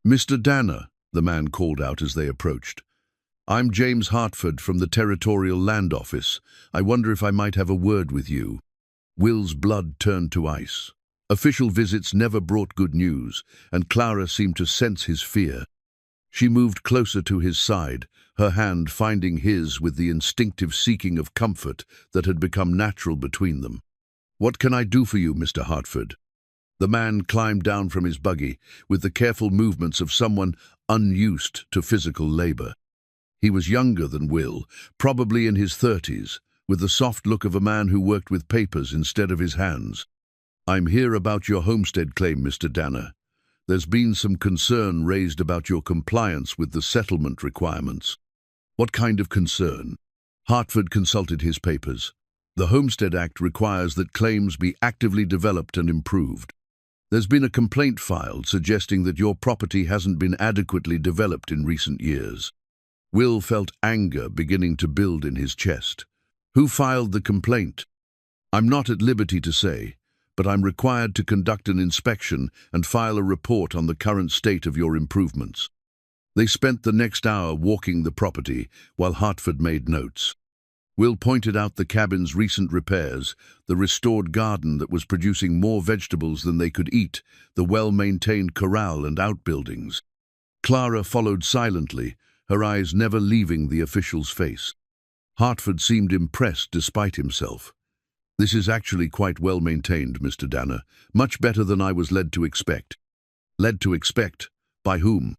"Mr. Danner," the man called out as they approached. "I'm James Hartford from the Territorial Land Office. I wonder if I might have a word with you." Will's blood turned to ice. Official visits never brought good news, and Clara seemed to sense his fear. She moved closer to his side, her hand finding his with the instinctive seeking of comfort that had become natural between them. "What can I do for you, Mr. Hartford?" The man climbed down from his buggy with the careful movements of someone unused to physical labor. He was younger than Will, probably in his 30s, with the soft look of a man who worked with papers instead of his hands. "I'm here about your homestead claim, Mr. Danner. There's been some concern raised about your compliance with the settlement requirements." "What kind of concern?" Hartford consulted his papers. "The Homestead Act requires that claims be actively developed and improved. There's been a complaint filed suggesting that your property hasn't been adequately developed in recent years." Will felt anger beginning to build in his chest. "Who filed the complaint?" "I'm not at liberty to say, but I'm required to conduct an inspection and file a report on the current state of your improvements." They spent the next hour walking the property while Hartford made notes. Will pointed out the cabin's recent repairs, the restored garden that was producing more vegetables than they could eat, the well-maintained corral and outbuildings. Clara followed silently, her eyes never leaving the official's face. Hartford seemed impressed despite himself. "This is actually quite well maintained, Mr. Danner, much better than I was led to expect." "Led to expect? By whom?"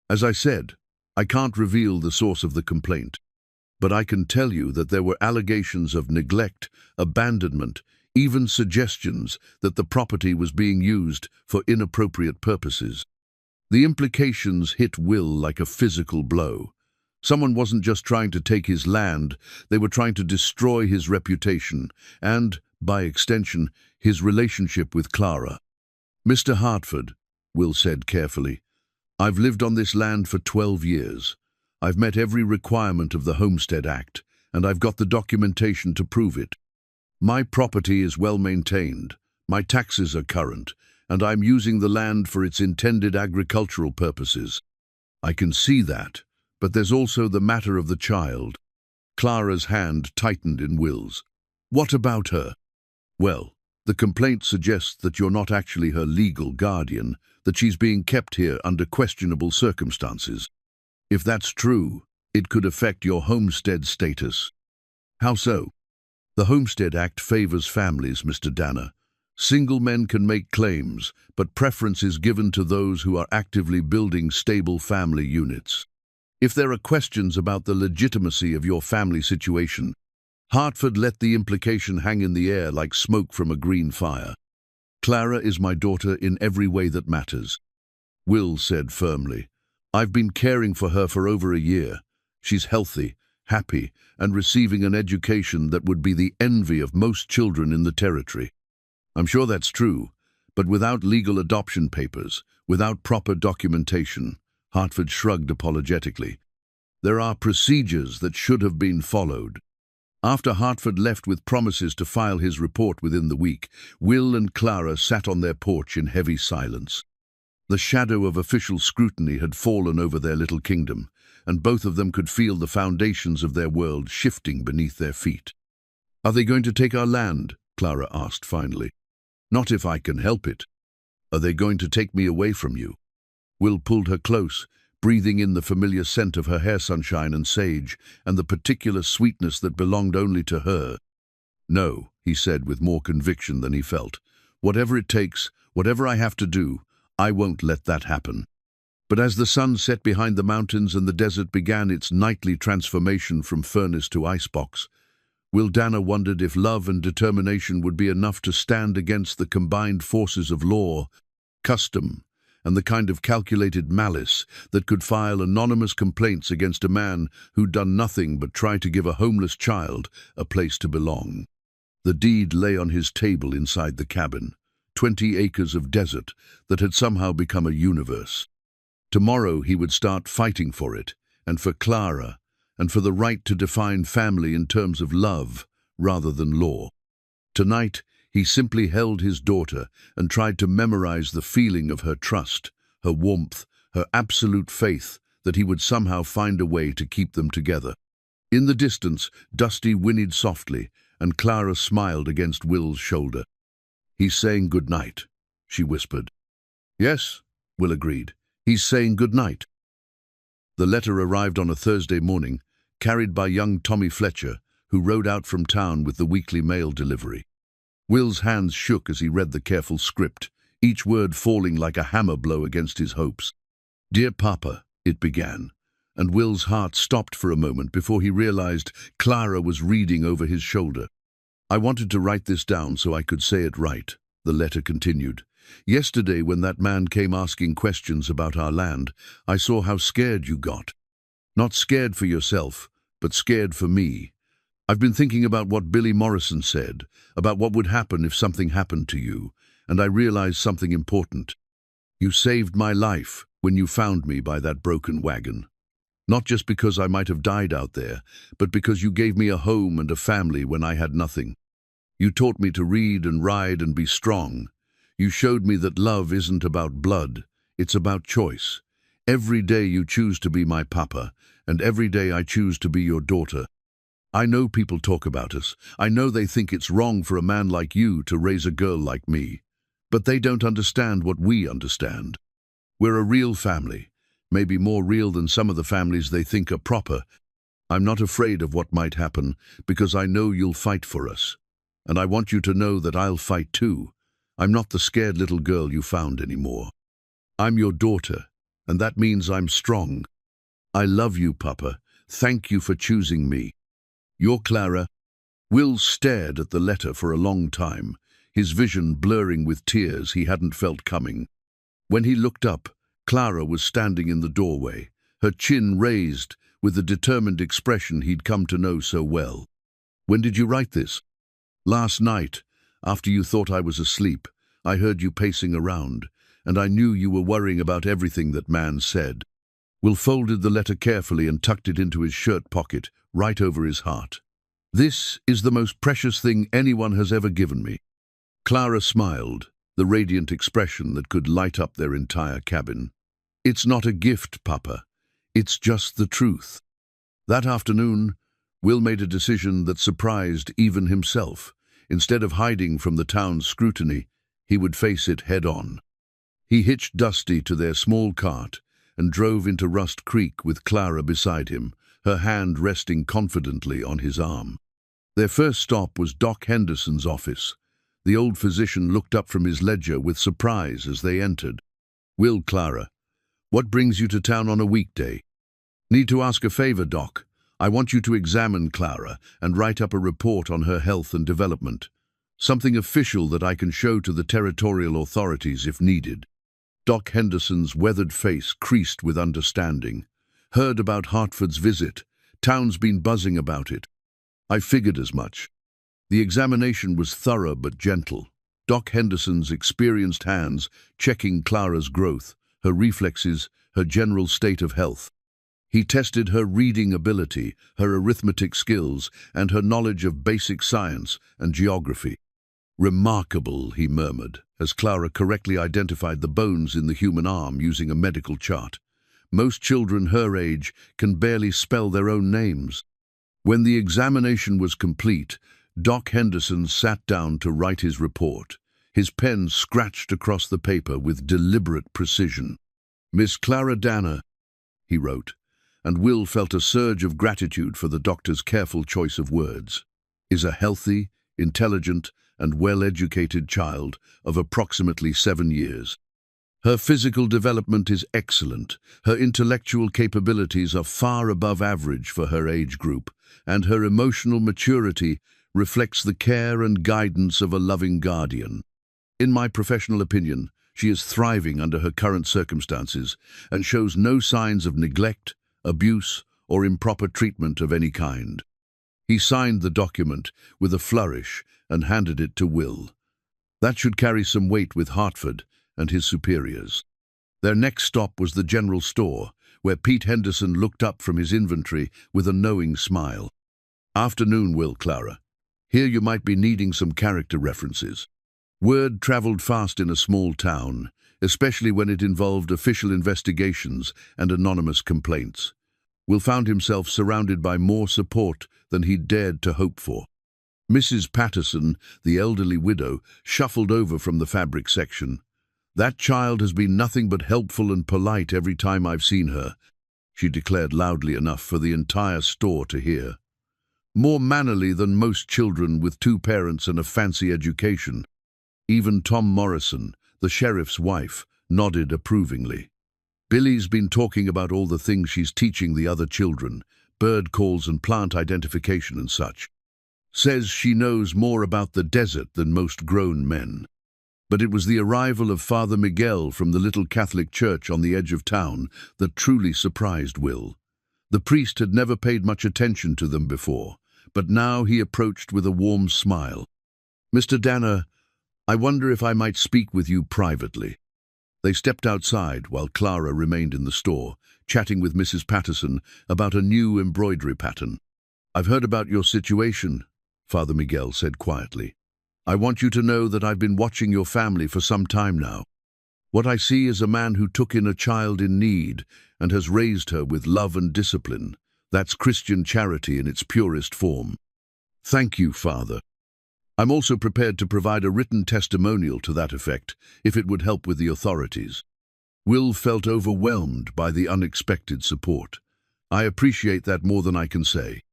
"As I said, I can't reveal the source of the complaint. But I can tell you that there were allegations of neglect, abandonment, even suggestions that the property was being used for inappropriate purposes." The implications hit Will like a physical blow. Someone wasn't just trying to take his land, they were trying to destroy his reputation and, by extension, his relationship with Clara. "Mr. Hartford," Will said carefully, "I've lived on this land for 12 years. I've met every requirement of the Homestead Act, and I've got the documentation to prove it. My property is well maintained, my taxes are current, and I'm using the land for its intended agricultural purposes. I can see that, but there's also the matter of the child." Clara's hand tightened in Will's. "What about her?" "Well, the complaint suggests that you're not actually her legal guardian, that she's being kept here under questionable circumstances. If that's true, it could affect your homestead status." "How so?" "The Homestead Act favors families, Mr. Danner. Single men can make claims, but preference is given to those who are actively building stable family units. If there are questions about the legitimacy of your family situation," Hartford let the implication hang in the air like smoke from a green fire. "Clara is my daughter in every way that matters," Will said firmly. "I've been caring for her for over a year. She's healthy, happy, and receiving an education that would be the envy of most children in the territory." "I'm sure that's true, but without legal adoption papers, without proper documentation," Hartford shrugged apologetically. There are procedures that should have been followed. After Hartford left with promises to file his report within the week, Will and Clara sat on their porch in heavy silence. The shadow of official scrutiny had fallen over their little kingdom, and both of them could feel the foundations of their world shifting beneath their feet. "Are they going to take our land?" Clara asked finally. "Not if I can help it." "Are they going to take me away from you?" Will pulled her close, breathing in the familiar scent of her hair sunshine and sage, and the particular sweetness that belonged only to her. "No," he said with more conviction than he felt. "Whatever it takes, whatever I have to do, I won't let that happen." But as the sun set behind the mountains and the desert began its nightly transformation from furnace to icebox, Will Danner wondered if love and determination would be enough to stand against the combined forces of law, custom, and the kind of calculated malice that could file anonymous complaints against a man who'd done nothing but try to give a homeless child a place to belong. The deed lay on his table inside the cabin, 20 acres of desert that had somehow become a universe. Tomorrow he would start fighting for it, and for Clara, and for the right to define family in terms of love rather than law. Tonight, he simply held his daughter and tried to memorize the feeling of her trust, her warmth, her absolute faith that he would somehow find a way to keep them together. In the distance, Dusty whinnied softly, and Clara smiled against Will's shoulder. "He's saying good night," she whispered. "Yes," Will agreed. "He's saying good night." The letter arrived on a Thursday morning, carried by young Tommy Fletcher, who rode out from town with the weekly mail delivery. Will's hands shook as he read the careful script, each word falling like a hammer blow against his hopes. "Dear Papa," it began, and Will's heart stopped for a moment before he realized Clara was reading over his shoulder. "I wanted to write this down so I could say it right," the letter continued. "Yesterday, when that man came asking questions about our land, I saw how scared you got. Not scared for yourself, but scared for me. I've been thinking about what Billy Morrison said, about what would happen if something happened to you, and I realized something important. You saved my life when you found me by that broken wagon. Not just because I might have died out there, but because you gave me a home and a family when I had nothing. You taught me to read and ride and be strong. You showed me that love isn't about blood, it's about choice. Every day you choose to be my papa, and every day I choose to be your daughter. I know people talk about us. I know they think it's wrong for a man like you to raise a girl like me. But they don't understand what we understand. We're a real family, maybe more real than some of the families they think are proper. I'm not afraid of what might happen, because I know you'll fight for us. And I want you to know that I'll fight too. I'm not the scared little girl you found anymore. I'm your daughter, and that means I'm strong. I love you, Papa. Thank you for choosing me. Your Clara." Will stared at the letter for a long time, his vision blurring with tears he hadn't felt coming. When he looked up, Clara was standing in the doorway, her chin raised with the determined expression he'd come to know so well. "When did you write this?" "Last night, after you thought I was asleep. I heard you pacing around, and I knew you were worrying about everything that man said." Will folded the letter carefully and tucked it into his shirt pocket, right over his heart. "This is the most precious thing anyone has ever given me." Clara smiled, the radiant expression that could light up their entire cabin. "It's not a gift, Papa. It's just the truth." That afternoon, Will made a decision that surprised even himself. Instead of hiding from the town's scrutiny, he would face it head-on. He hitched Dusty to their small cart and drove into Rust Creek with Clara beside him, her hand resting confidently on his arm. Their first stop was Doc Henderson's office. The old physician looked up from his ledger with surprise as they entered. "Will, Clara, what brings you to town on a weekday?" "Need to ask a favor, Doc. I want you to examine Clara and write up a report on her health and development. Something official that I can show to the territorial authorities if needed." Doc Henderson's weathered face creased with understanding. "Heard about Hartford's visit. Town's been buzzing about it." "I figured as much." The examination was thorough but gentle. Doc Henderson's experienced hands checking Clara's growth, her reflexes, her general state of health. He tested her reading ability, her arithmetic skills, and her knowledge of basic science and geography. "Remarkable," he murmured, as Clara correctly identified the bones in the human arm using a medical chart. "Most children her age can barely spell their own names." When the examination was complete, Doc Henderson sat down to write his report. His pen scratched across the paper with deliberate precision. "Miss Clara Danner," he wrote, and Will felt a surge of gratitude for the doctor's careful choice of words, "is a healthy, intelligent, and well-educated child of approximately 7 years. Her physical development is excellent, her intellectual capabilities are far above average for her age group, and her emotional maturity reflects the care and guidance of a loving guardian. In my professional opinion, she is thriving under her current circumstances and shows no signs of neglect, abuse, or improper treatment of any kind." He signed the document with a flourish and handed it to Will. That should carry some weight with Hartford and his superiors. Their next stop was the general store, where Pete Henderson looked up from his inventory with a knowing smile. "Afternoon, Will, Clara. Here you might be needing some character references." Word traveled fast in a small town, especially when it involved official investigations and anonymous complaints. Will found himself surrounded by more support than he'd dared to hope for. Mrs. Patterson, the elderly widow, shuffled over from the fabric section. "That child has been nothing but helpful and polite every time I've seen her," she declared loudly enough for the entire store to hear. "More mannerly than most children with 2 parents and a fancy education." Even Tom Morrison, the sheriff's wife, nodded approvingly. "Billy's been talking about all the things she's teaching the other children, bird calls and plant identification and such. Says she knows more about the desert than most grown men." But it was the arrival of Father Miguel from the little Catholic church on the edge of town that truly surprised Will. The priest had never paid much attention to them before, but now he approached with a warm smile. "Mr. Danner, I wonder if I might speak with you privately." They stepped outside while Clara remained in the store, chatting with Mrs. Patterson about a new embroidery pattern. "I've heard about your situation," Father Miguel said quietly. "I want you to know that I've been watching your family for some time now. What I see is a man who took in a child in need and has raised her with love and discipline. That's Christian charity in its purest form." "Thank you, Father. I'm also prepared to provide a written testimonial to that effect, if it would help with the authorities." Will felt overwhelmed by the unexpected support. "I appreciate that more than I can say."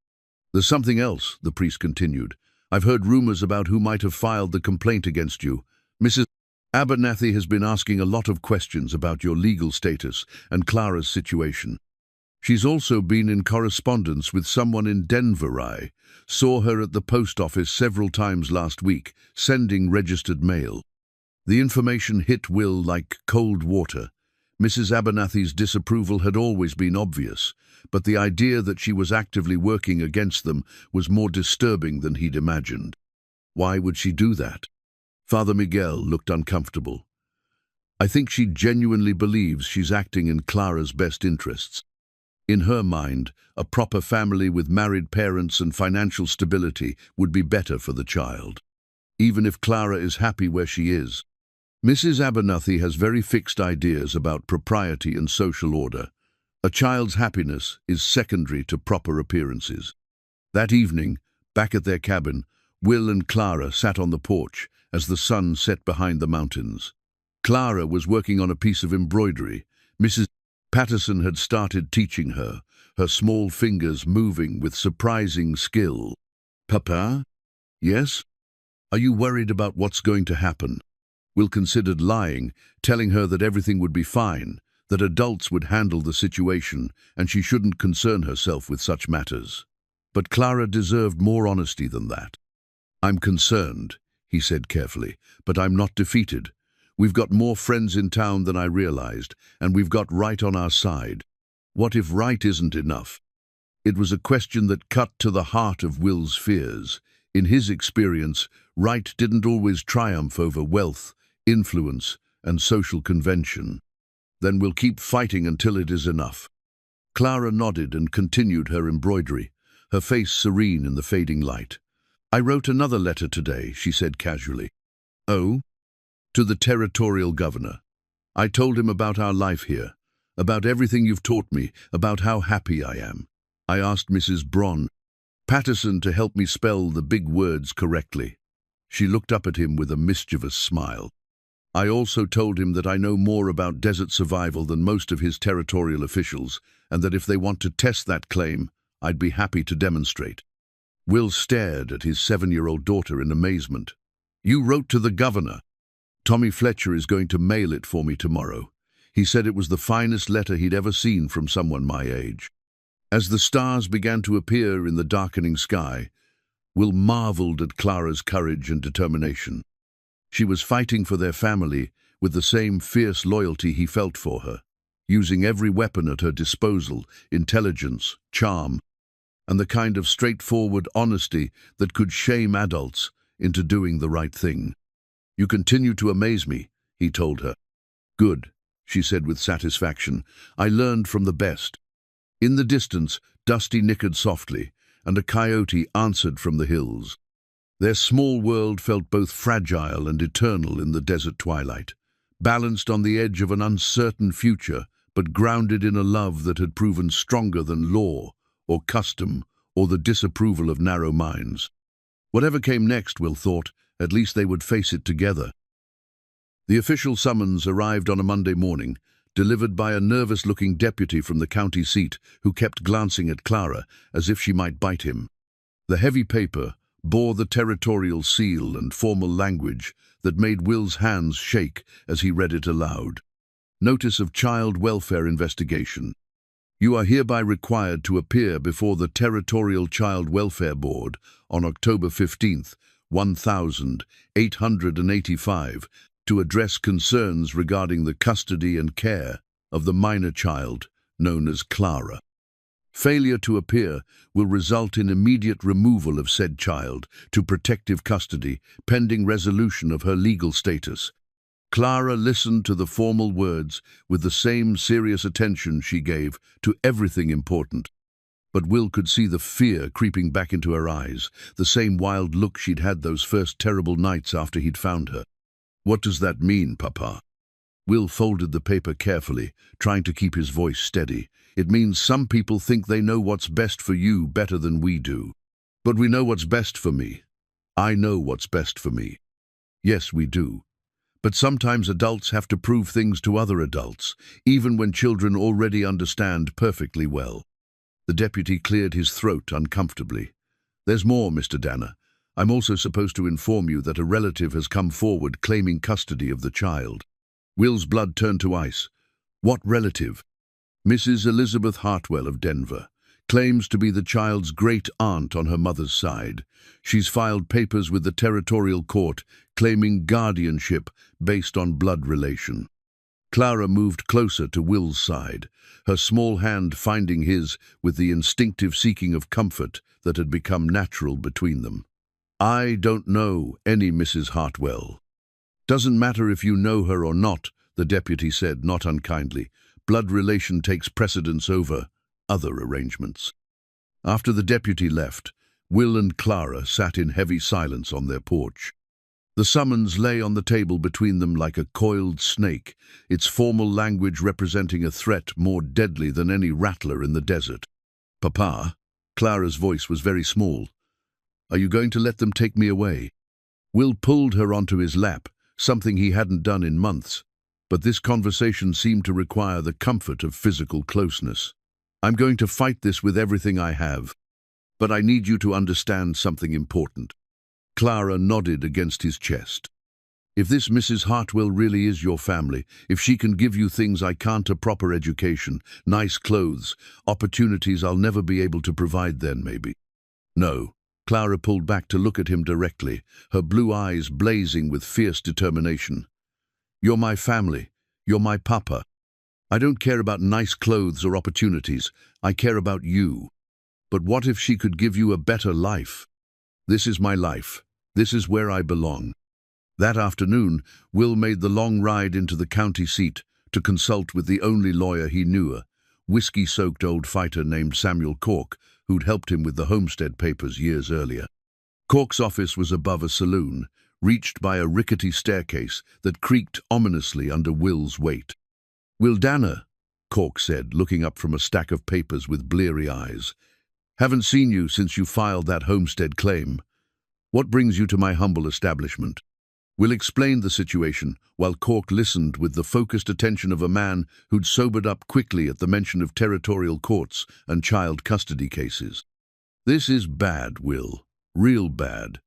"There's something else," the priest continued. "I've heard rumors about who might have filed the complaint against you. Mrs. Abernathy has been asking a lot of questions about your legal status and Clara's situation. She's also been in correspondence with someone in Denver. I saw her at the post office several times last week, sending registered mail." The information hit Will like cold water. Mrs. Abernathy's disapproval had always been obvious, but the idea that she was actively working against them was more disturbing than he'd imagined. Why would she do that? Father Miguel looked uncomfortable. "I think she genuinely believes she's acting in Clara's best interests. In her mind, a proper family with married parents and financial stability would be better for the child, even if Clara is happy where she is. Mrs. Abernathy has very fixed ideas about propriety and social order. A child's happiness is secondary to proper appearances." That evening, back at their cabin, Will and Clara sat on the porch as the sun set behind the mountains. Clara was working on a piece of embroidery. Mrs. Patterson had started teaching her, her small fingers moving with surprising skill. "Papa?" "Yes?" "Are you worried about what's going to happen?" Will considered lying, telling her that everything would be fine, that adults would handle the situation, and she shouldn't concern herself with such matters. But Clara deserved more honesty than that. "I'm concerned," he said carefully, "but I'm not defeated. We've got more friends in town than I realized, and we've got right on our side. What if right isn't enough?" It was a question that cut to the heart of Will's fears. In his experience, right didn't always triumph over wealth, influence, and social convention. "Then we'll keep fighting until it is enough." Clara nodded and continued her embroidery, her face serene in the fading light. "I wrote another letter today," she said casually. "Oh?" "To the territorial governor. I told him about our life here, about everything you've taught me, about how happy I am. I asked Mrs. Bron Patterson to help me spell the big words correctly." She looked up at him with a mischievous smile. "I also told him that I know more about desert survival than most of his territorial officials, and that if they want to test that claim, I'd be happy to demonstrate." Will stared at his 7-year-old daughter in amazement. "You wrote to the governor?" "Tommy Fletcher is going to mail it for me tomorrow. He said it was the finest letter he'd ever seen from someone my age." As the stars began to appear in the darkening sky, Will marveled at Clara's courage and determination. She was fighting for their family with the same fierce loyalty he felt for her, using every weapon at her disposal, intelligence, charm, and the kind of straightforward honesty that could shame adults into doing the right thing. "You continue to amaze me," he told her. "Good," she said with satisfaction. "I learned from the best." In the distance, Dusty nickered softly, and a coyote answered from the hills. Their small world felt both fragile and eternal in the desert twilight, balanced on the edge of an uncertain future, but grounded in a love that had proven stronger than law or custom or the disapproval of narrow minds. Whatever came next, Will thought, at least they would face it together. The official summons arrived on a Monday morning, delivered by a nervous-looking deputy from the county seat who kept glancing at Clara as if she might bite him. The heavy paper bore the territorial seal and formal language that made Will's hands shake as he read it aloud. "Notice of child welfare investigation. You are hereby required to appear before the Territorial Child Welfare Board on October 15th, 1885, to address concerns regarding the custody and care of the minor child known as Clara. Failure to appear will result in immediate removal of said child to protective custody pending resolution of her legal status." Clara listened to the formal words with the same serious attention she gave to everything important. But Will could see the fear creeping back into her eyes, the same wild look she'd had those first terrible nights after he'd found her. "What does that mean, Papa?" Will folded the paper carefully, trying to keep his voice steady. "It means some people think they know what's best for you better than we do. But we know what's best for me. I know what's best for me. Yes, we do. But sometimes adults have to prove things to other adults, even when children already understand perfectly well." The deputy cleared his throat uncomfortably. "There's more, Mr. Danner. I'm also supposed to inform you that a relative has come forward claiming custody of the child." Will's blood turned to ice. "What relative?" "Mrs. Elizabeth Hartwell of Denver. Claims to be the child's great-aunt on her mother's side. She's filed papers with the territorial court claiming guardianship based on blood relation." Clara moved closer to Will's side, her small hand finding his with the instinctive seeking of comfort that had become natural between them. "I don't know any Mrs. Hartwell." "Doesn't matter if you know her or not," the deputy said, not unkindly. "Blood relation takes precedence over other arrangements." After the deputy left, Will and Clara sat in heavy silence on their porch. The summons lay on the table between them like a coiled snake, its formal language representing a threat more deadly than any rattler in the desert. "Papa," Clara's voice was very small, "are you going to let them take me away?" Will pulled her onto his lap, something he hadn't done in months, but this conversation seemed to require the comfort of physical closeness. "I'm going to fight this with everything I have, but I need you to understand something important." Clara nodded against his chest. "If this Mrs. Hartwell really is your family, if she can give you things I can't, a proper education, nice clothes, opportunities I'll never be able to provide, then maybe." "No." Clara pulled back to look at him directly, her blue eyes blazing with fierce determination. "You're my family. You're my papa. I don't care about nice clothes or opportunities. I care about you. But what if she could give you a better life? This is my life. This is where I belong." That afternoon, Will made the long ride into the county seat to consult with the only lawyer he knew, whiskey-soaked old fighter named Samuel Cork, who'd helped him with the homestead papers years earlier. Cork's office was above a saloon, reached by a rickety staircase that creaked ominously under Will's weight. "Will Danner," Cork said, looking up from a stack of papers with bleary eyes. "Haven't seen you since you filed that homestead claim. What brings you to my humble establishment?" Will explained the situation, while Cork listened with the focused attention of a man who'd sobered up quickly at the mention of territorial courts and child custody cases. "This is bad, Will. Real bad.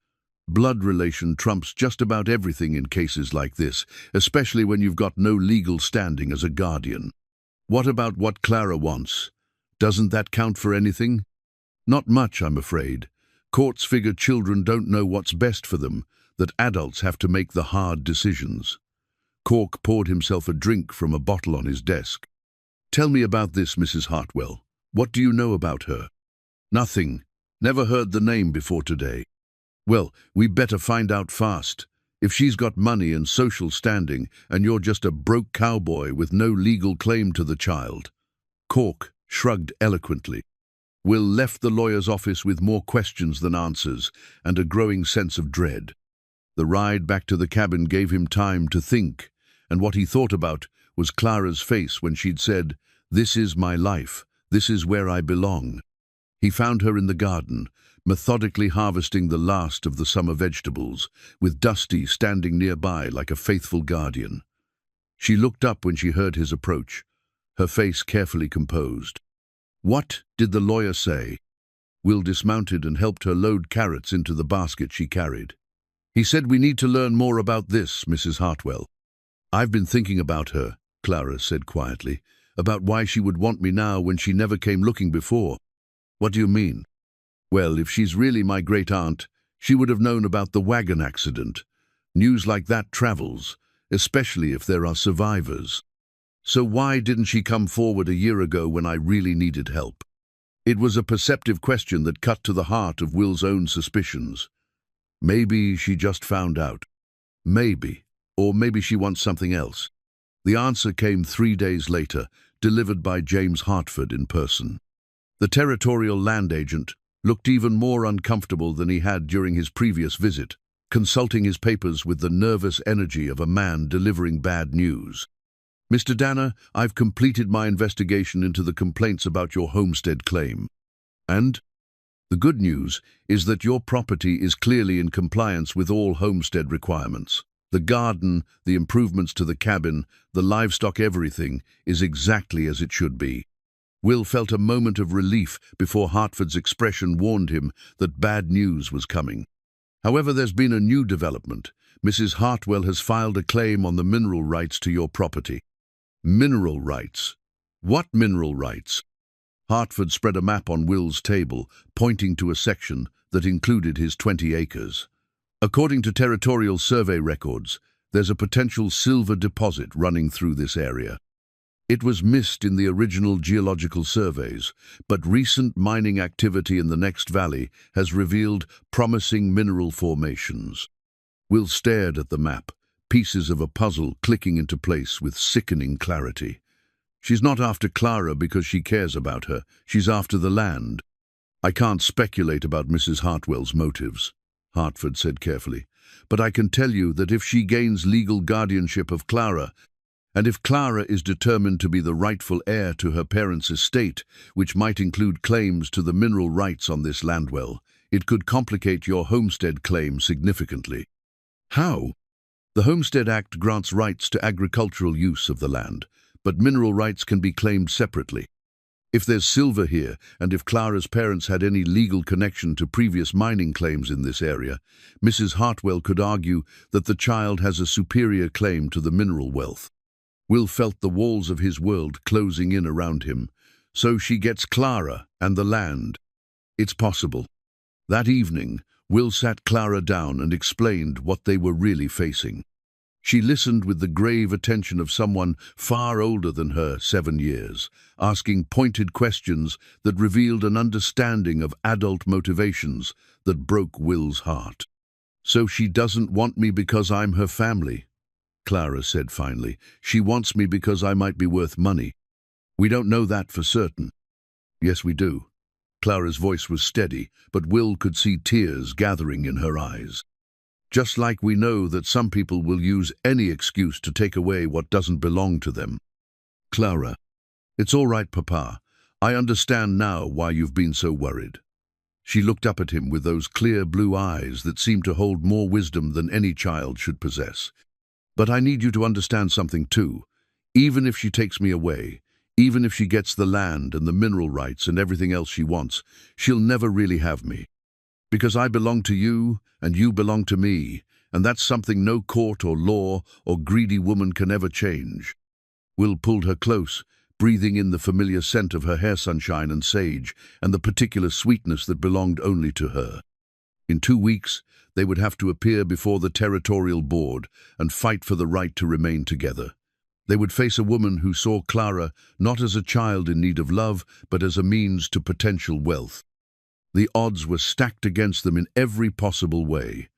Blood relation trumps just about everything in cases like this, especially when you've got no legal standing as a guardian. What about what Clara wants? Doesn't that count for anything?" "Not much, I'm afraid. Courts figure children don't know what's best for them, that adults have to make the hard decisions." Cork poured himself a drink from a bottle on his desk. "Tell me about this, Mrs. Hartwell. What do you know about her?" "Nothing. Never heard the name before today." "Well, we better find out fast. If she's got money and social standing, and you're just a broke cowboy with no legal claim to the child." Cork shrugged eloquently. Will left the lawyer's office with more questions than answers, and a growing sense of dread. The ride back to the cabin gave him time to think, and what he thought about was Clara's face when she'd said, "This is my life, this is where I belong." He found her in the garden, methodically harvesting the last of the summer vegetables, with Dusty standing nearby like a faithful guardian. She looked up when she heard his approach, her face carefully composed. "What did the lawyer say?" Will dismounted and helped her load carrots into the basket she carried. "He said we need to learn more about this, Mrs. Hartwell." "I've been thinking about her," Clara said quietly, "about why she would want me now when she never came looking before." "What do you mean?" "Well, if she's really my great-aunt, she would have known about the wagon accident. News like that travels, especially if there are survivors. So why didn't she come forward a year ago when I really needed help?" It was a perceptive question that cut to the heart of Will's own suspicions. Maybe she just found out. Maybe. Or maybe she wants something else. The answer came 3 days later, delivered by James Hartford in person. The territorial land agent looked even more uncomfortable than he had during his previous visit, consulting his papers with the nervous energy of a man delivering bad news. "Mr. Danner, I've completed my investigation into the complaints about your homestead claim. And the good news is that your property is clearly in compliance with all homestead requirements. The garden, the improvements to the cabin, the livestock, everything is exactly as it should be." Will felt a moment of relief before Hartford's expression warned him that bad news was coming. "However, there's been a new development. Mrs. Hartwell has filed a claim on the mineral rights to your property." "Mineral rights? What mineral rights?" Hartford spread a map on Will's table, pointing to a section that included his 20 acres. "According to territorial survey records, there's a potential silver deposit running through this area. It was missed in the original geological surveys, but recent mining activity in the next valley has revealed promising mineral formations." Will stared at the map, pieces of a puzzle clicking into place with sickening clarity. "She's not after Clara because she cares about her. She's after the land." "I can't speculate about Mrs. Hartwell's motives," Hartford said carefully, "but I can tell you that if she gains legal guardianship of Clara, and if Clara is determined to be the rightful heir to her parents' estate, which might include claims to the mineral rights on this landwell, it could complicate your homestead claim significantly." "How?" "The Homestead Act grants rights to agricultural use of the land, but mineral rights can be claimed separately. If there's silver here, and if Clara's parents had any legal connection to previous mining claims in this area, Mrs. Hartwell could argue that the child has a superior claim to the mineral wealth." Will felt the walls of his world closing in around him. "So she gets Clara and the land." "It's possible." That evening, Will sat Clara down and explained what they were really facing. She listened with the grave attention of someone far older than her 7 years, asking pointed questions that revealed an understanding of adult motivations that broke Will's heart. "So she doesn't want me because I'm her family," Clara said finally. "She wants me because I might be worth money." We don't know that for certain. Yes, we do. Clara's voice was steady, but Will could see tears gathering in her eyes. Just like we know that some people will use any excuse to take away what doesn't belong to them. Clara, it's all right, Papa. I understand now why you've been so worried. She looked up at him with those clear blue eyes that seemed to hold more wisdom than any child should possess. But I need you to understand something too. Even if she takes me away, even if she gets the land and the mineral rights and everything else she wants, she'll never really have me. Because I belong to you and you belong to me, and that's something no court or law or greedy woman can ever change. Will pulled her close, breathing in the familiar scent of her hair sunshine and sage and the particular sweetness that belonged only to her. In 2 weeks, they would have to appear before the territorial board and fight for the right to remain together. They would face a woman who saw Clara not as a child in need of love, but as a means to potential wealth. The odds were stacked against them in every possible way.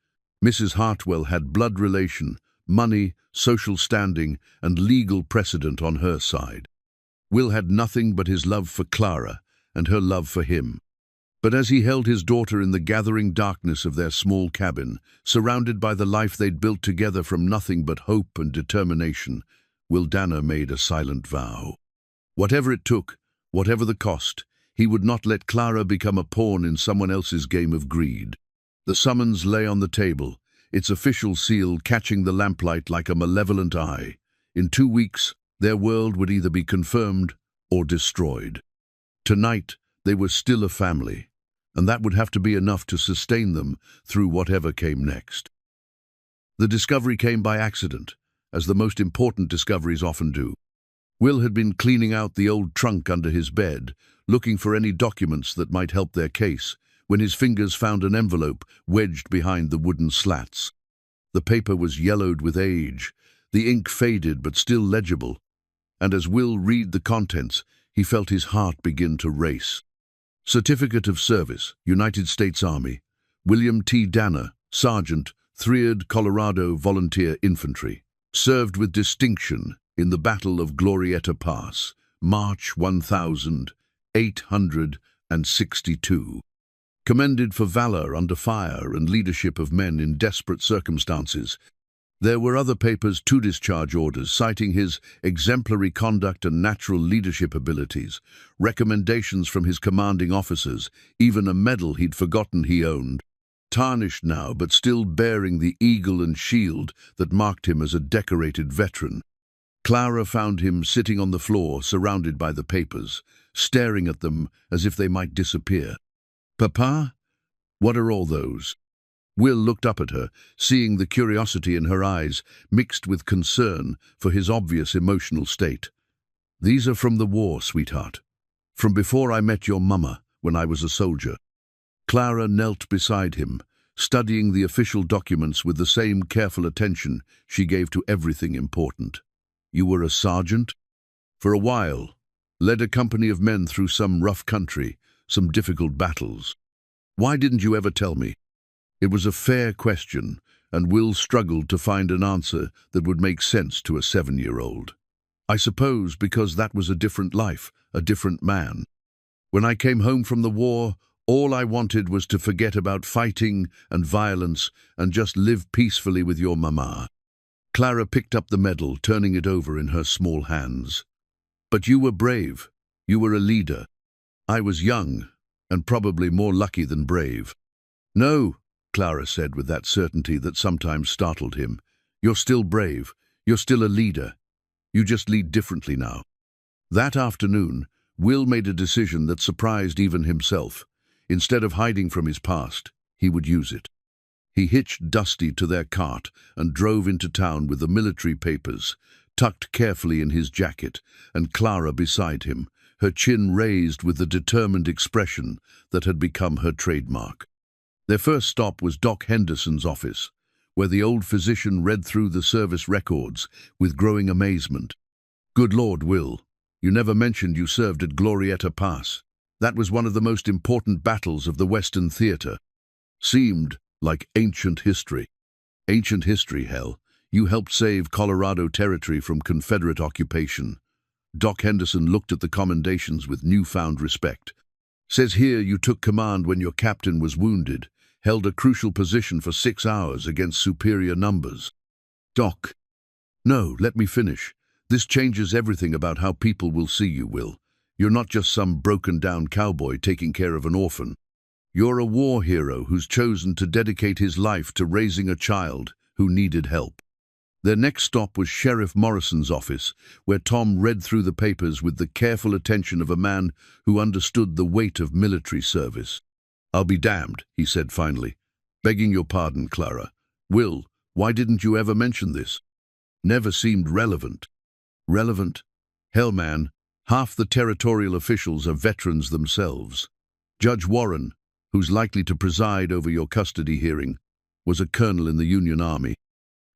Mrs. Hartwell had blood relation, money, social standing, and legal precedent on her side. Will had nothing but his love for Clara and her love for him. But as he held his daughter in the gathering darkness of their small cabin, surrounded by the life they'd built together from nothing but hope and determination, Will Danner made a silent vow. Whatever it took, whatever the cost, he would not let Clara become a pawn in someone else's game of greed. The summons lay on the table, its official seal catching the lamplight like a malevolent eye. In 2 weeks, their world would either be confirmed or destroyed. Tonight, they were still a family, and that would have to be enough to sustain them through whatever came next. The discovery came by accident, as the most important discoveries often do. Will had been cleaning out the old trunk under his bed, looking for any documents that might help their case, when his fingers found an envelope wedged behind the wooden slats. The paper was yellowed with age, the ink faded but still legible, and as Will read the contents, he felt his heart begin to race. Certificate of Service, United States Army, William T. Danner, Sergeant, 3rd Colorado Volunteer Infantry. Served with distinction in the Battle of Glorieta Pass, March 1862. Commended for valor under fire and leadership of men in desperate circumstances. There were other papers to discharge orders citing his exemplary conduct and natural leadership abilities, recommendations from his commanding officers, even a medal he'd forgotten he owned. Tarnished now, but still bearing the eagle and shield that marked him as a decorated veteran. Clara found him sitting on the floor, surrounded by the papers, staring at them as if they might disappear. "Papa? What are all those?" Will looked up at her, seeing the curiosity in her eyes, mixed with concern for his obvious emotional state. "These are from the war, sweetheart. From before I met your mama, when I was a soldier." Clara knelt beside him, studying the official documents with the same careful attention she gave to everything important. "You were a sergeant?" "For a while. Led a company of men through some rough country, some difficult battles." "Why didn't you ever tell me?" It was a fair question, and Will struggled to find an answer that would make sense to a 7-year-old. "I suppose because that was a different life, a different man. When I came home from the war, all I wanted was to forget about fighting and violence and just live peacefully with your mama." Clara picked up the medal, turning it over in her small hands. "But you were brave. You were a leader. I was young, and probably more lucky than brave." "No," Clara said with that certainty that sometimes startled him. "You're still brave. You're still a leader. You just lead differently now." That afternoon, Will made a decision that surprised even himself. Instead of hiding from his past, he would use it. He hitched Dusty to their cart and drove into town with the military papers, tucked carefully in his jacket, and Clara beside him, her chin raised with the determined expression that had become her trademark. Their first stop was Doc Henderson's office, where the old physician read through the service records with growing amazement. "Good Lord, Will, you never mentioned you served at Glorieta Pass. That was one of the most important battles of the Western theater. Seemed like ancient history." "Ancient history, hell. You helped save Colorado Territory from Confederate occupation. Doc Henderson looked at the commendations with newfound respect. Says here you took command when your captain was wounded, held a crucial position for 6 hours against superior numbers. Doc. No, let me finish. This changes everything about how people will see you, Will. You're not just some broken-down cowboy taking care of an orphan. You're a war hero who's chosen to dedicate his life to raising a child who needed help. Their next stop was Sheriff Morrison's office, where Tom read through the papers with the careful attention of a man who understood the weight of military service. I'll be damned, he said finally. Begging your pardon, Clara. Will, why didn't you ever mention this? Never seemed relevant. Relevant? Hell, man, half the territorial officials are veterans themselves. Judge Warren, who's likely to preside over your custody hearing, was a colonel in the Union Army.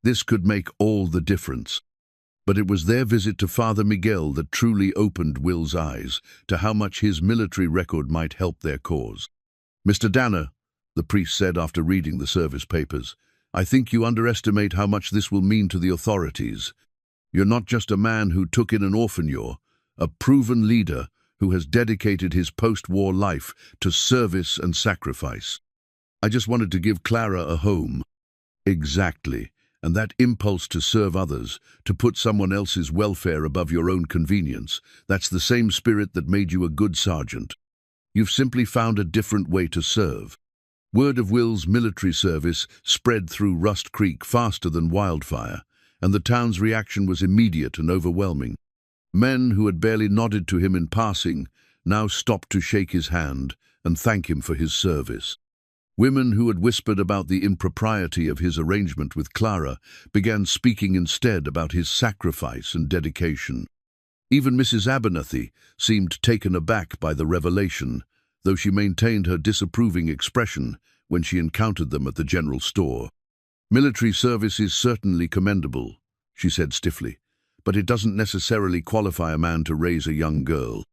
This could make all the difference. But it was their visit to Father Miguel that truly opened Will's eyes to how much his military record might help their cause. Mr. Danner, the priest said after reading the service papers, I think you underestimate how much this will mean to the authorities. You're not just a man who took in an orphan, you're a proven leader who has dedicated his post-war life to service and sacrifice. I just wanted to give Clara a home. Exactly. And that impulse to serve others, to put someone else's welfare above your own convenience, that's the same spirit that made you a good sergeant. You've simply found a different way to serve. Word of Will's military service spread through Rust Creek faster than wildfire, and the town's reaction was immediate and overwhelming. Men who had barely nodded to him in passing now stopped to shake his hand and thank him for his service. Women who had whispered about the impropriety of his arrangement with Clara began speaking instead about his sacrifice and dedication. Even Mrs. Abernathy seemed taken aback by the revelation, though she maintained her disapproving expression when she encountered them at the general store. Military service is certainly commendable, she said stiffly, but it doesn't necessarily qualify a man to raise a young girl.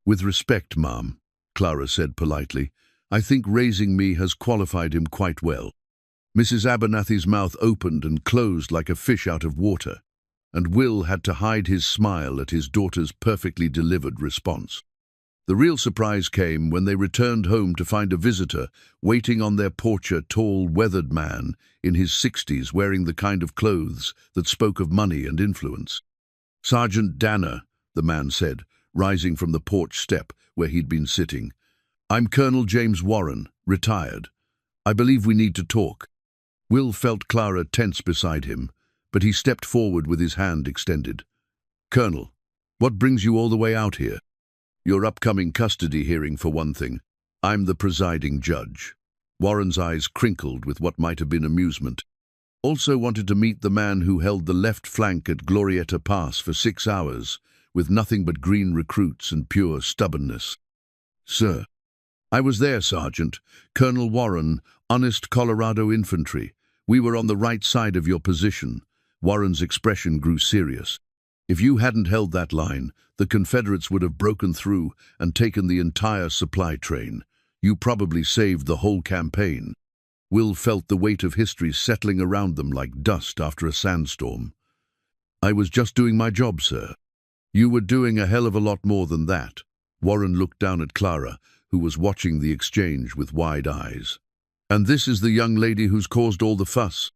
With respect, ma'am, Clara said politely, I think raising me has qualified him quite well. Mrs. Abernathy's mouth opened and closed like a fish out of water, and Will had to hide his smile at his daughter's perfectly delivered response. The real surprise came when they returned home to find a visitor waiting on their porch, a tall, weathered man in his 60s wearing the kind of clothes that spoke of money and influence. Sergeant Danner, the man said, rising from the porch step where he'd been sitting. I'm Colonel James Warren, retired. I believe we need to talk. Will felt Clara tense beside him, but he stepped forward with his hand extended. Colonel, what brings you all the way out here? Your upcoming custody hearing, for one thing. I'm the presiding judge. Warren's eyes crinkled with what might have been amusement. Also wanted to meet the man who held the left flank at Glorieta Pass for 6 hours, with nothing but green recruits and pure stubbornness. Sir. I was there, Sergeant. Colonel Warren, honest Colorado infantry. We were on the right side of your position. Warren's expression grew serious. If you hadn't held that line, the Confederates would have broken through and taken the entire supply train. You probably saved the whole campaign. Will felt the weight of history settling around them like dust after a sandstorm. I was just doing my job, sir. You were doing a hell of a lot more than that. Warren looked down at Clara, who was watching the exchange with wide eyes. And this is the young lady who's caused all the fuss.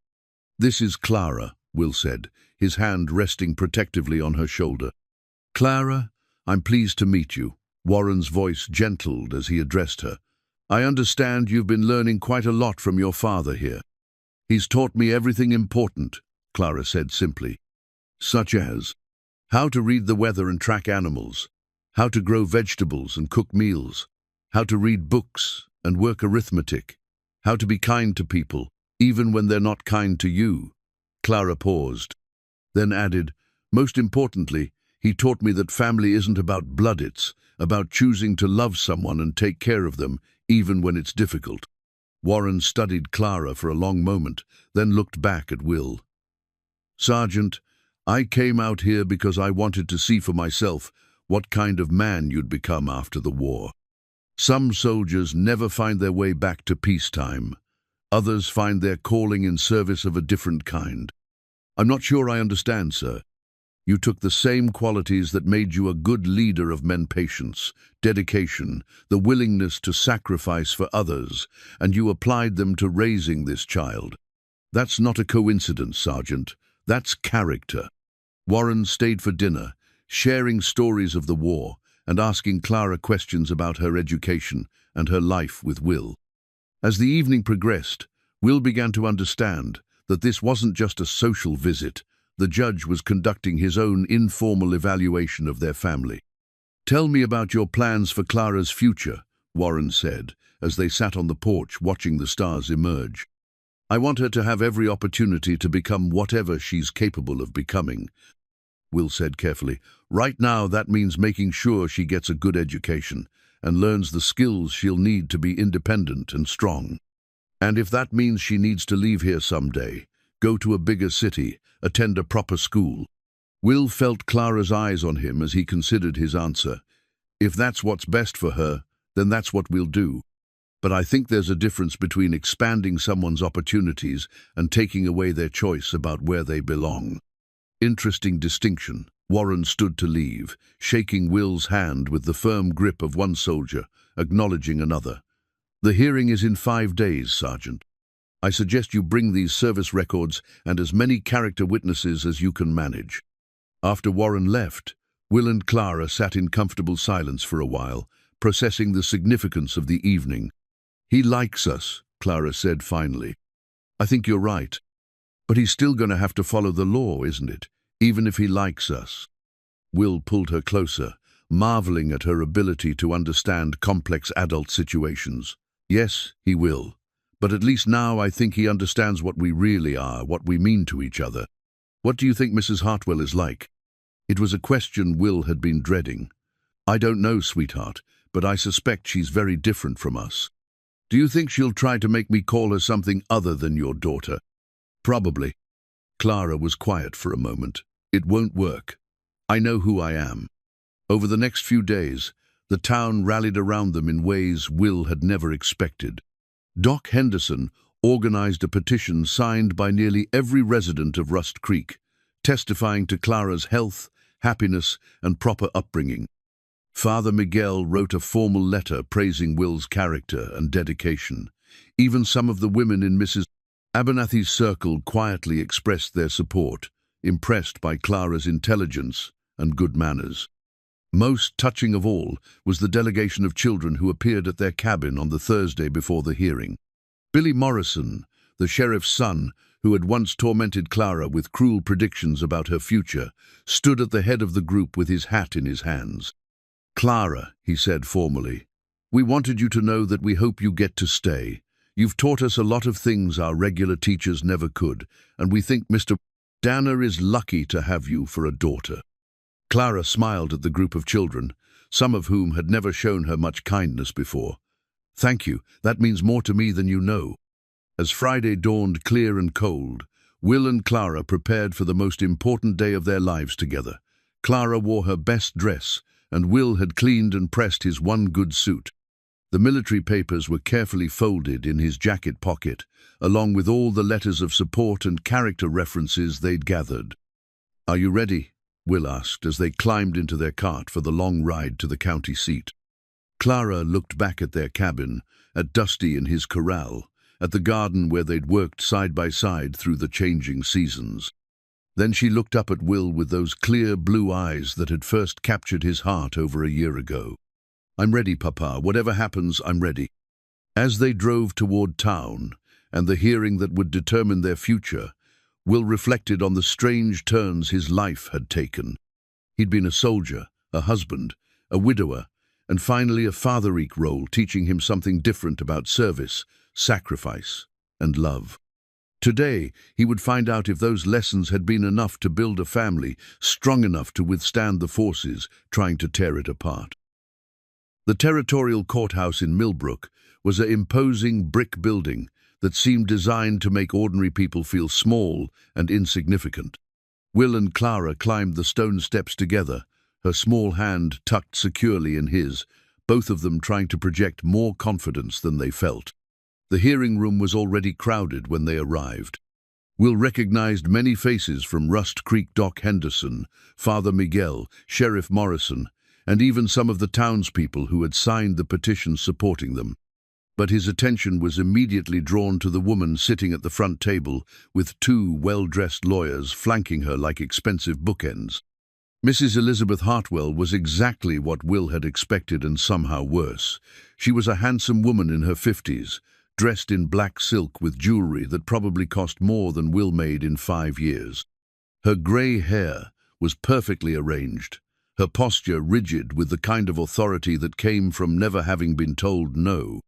This is Clara, Will said, his hand resting protectively on her shoulder. Clara, I'm pleased to meet you. Warren's voice gentled as he addressed her. I understand you've been learning quite a lot from your father here. He's taught me everything important, Clara said simply. Such as how to read the weather and track animals, how to grow vegetables and cook meals, how to read books and work arithmetic, how to be kind to people, even when they're not kind to you. Clara paused, then added, most importantly, he taught me that family isn't about blood, it's about choosing to love someone and take care of them, even when it's difficult. Warren studied Clara for a long moment, then looked back at Will. Sergeant, I came out here because I wanted to see for myself what kind of man you'd become after the war. Some soldiers never find their way back to peacetime. Others find their calling in service of a different kind. I'm not sure I understand, sir. You took the same qualities that made you a good leader of men: patience, dedication, the willingness to sacrifice for others, and you applied them to raising this child. That's not a coincidence, Sergeant. That's character. Warren stayed for dinner, sharing stories of the war and asking Clara questions about her education and her life with Will. As the evening progressed, Will began to understand that this wasn't just a social visit. The judge was conducting his own informal evaluation of their family. "Tell me about your plans for Clara's future," Warren said, as they sat on the porch watching the stars emerge. "I want her to have every opportunity to become whatever she's capable of becoming," Will said carefully. "Right now, that means making sure she gets a good education and learns the skills she'll need to be independent and strong. And if that means she needs to leave here someday, go to a bigger city, attend a proper school." Will felt Clara's eyes on him as he considered his answer. "If that's what's best for her, then that's what we'll do. But I think there's a difference between expanding someone's opportunities and taking away their choice about where they belong." Interesting distinction. Warren stood to leave, shaking Will's hand with the firm grip of one soldier, acknowledging another. "The hearing is in 5 days, Sergeant. I suggest you bring these service records and as many character witnesses as you can manage." After Warren left, Will and Clara sat in comfortable silence for a while, processing the significance of the evening. "He likes us," Clara said finally. "I think you're right. But he's still going to have to follow the law, isn't it? Even if he likes us." Will pulled her closer, marveling at her ability to understand complex adult situations. "Yes, he will. But at least now I think he understands what we really are, what we mean to each other." "What do you think Mrs. Hartwell is like?" It was a question Will had been dreading. "I don't know, sweetheart, but I suspect she's very different from us." "Do you think she'll try to make me call her something other than your daughter?" "Probably." Clara was quiet for a moment. "It won't work. I know who I am." Over the next few days, the town rallied around them in ways Will had never expected. Doc Henderson organized a petition signed by nearly every resident of Rust Creek, testifying to Clara's health, happiness, and proper upbringing. Father Miguel wrote a formal letter praising Will's character and dedication. Even some of the women in Mrs. Abernathy's circle quietly expressed their support, impressed by Clara's intelligence and good manners. Most touching of all was the delegation of children who appeared at their cabin on the Thursday before the hearing. Billy Morrison, the sheriff's son, who had once tormented Clara with cruel predictions about her future, stood at the head of the group with his hat in his hands. "Clara," he said formally, "we wanted you to know that we hope you get to stay. You've taught us a lot of things our regular teachers never could, and we think Mr. Danner is lucky to have you for a daughter." Clara smiled at the group of children, some of whom had never shown her much kindness before. "Thank you, that means more to me than you know." As Friday dawned clear and cold, Will and Clara prepared for the most important day of their lives together. Clara wore her best dress, and Will had cleaned and pressed his one good suit. The military papers were carefully folded in his jacket pocket, along with all the letters of support and character references they'd gathered. "Are you ready?" Will asked as they climbed into their cart for the long ride to the county seat. Clara looked back at their cabin, at Dusty in his corral, at the garden where they'd worked side by side through the changing seasons. Then she looked up at Will with those clear blue eyes that had first captured his heart over a year ago. "I'm ready, Papa. Whatever happens, I'm ready." As they drove toward town, and the hearing that would determine their future, Will reflected on the strange turns his life had taken. He'd been a soldier, a husband, a widower, and finally a father-like role, teaching him something different about service, sacrifice, and love. Today, he would find out if those lessons had been enough to build a family strong enough to withstand the forces trying to tear it apart. The territorial courthouse in Millbrook was an imposing brick building that seemed designed to make ordinary people feel small and insignificant. Will and Clara climbed the stone steps together, her small hand tucked securely in his, both of them trying to project more confidence than they felt. The hearing room was already crowded when they arrived. Will recognized many faces from Rust Creek Doc Henderson, Father Miguel, Sheriff Morrison, and even some of the townspeople who had signed the petition supporting them. But his attention was immediately drawn to the woman sitting at the front table with two well-dressed lawyers flanking her like expensive bookends. Mrs. Elizabeth Hartwell was exactly what Will had expected and somehow worse. She was a handsome woman in her 50s, dressed in black silk with jewelry that probably cost more than Will made in 5 years. Her grey hair was perfectly arranged, her posture rigid with the kind of authority that came from never having been told no.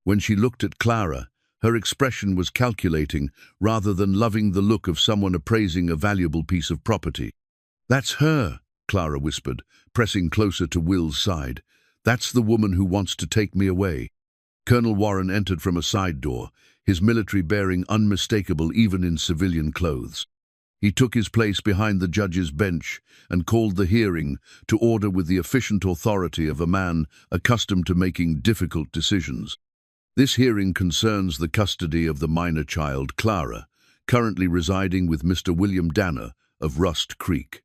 When she looked at Clara, her expression was calculating rather than loving, the look of someone appraising a valuable piece of property. "That's her," Clara whispered, pressing closer to Will's side. "That's the woman who wants to take me away." Colonel Warren entered from a side door, his military bearing unmistakable even in civilian clothes. He took his place behind the judge's bench and called the hearing to order with the efficient authority of a man accustomed to making difficult decisions. This hearing concerns the custody of the minor child, Clara, currently residing with Mr. William Danner of Rust Creek.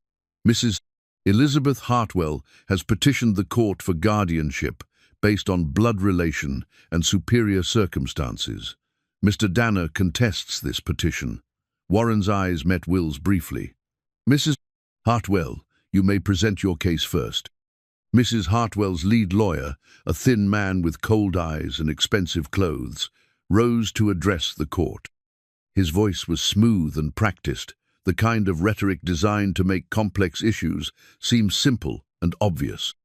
Mrs. Elizabeth Hartwell has petitioned the court for guardianship based on blood relation and superior circumstances. Mr. Danner contests this petition. Warren's eyes met Will's briefly. "Mrs. Hartwell, you may present your case first." Mrs. Hartwell's lead lawyer, a thin man with cold eyes and expensive clothes, rose to address the court. His voice was smooth and practiced, the kind of rhetoric designed to make complex issues seem simple and obvious.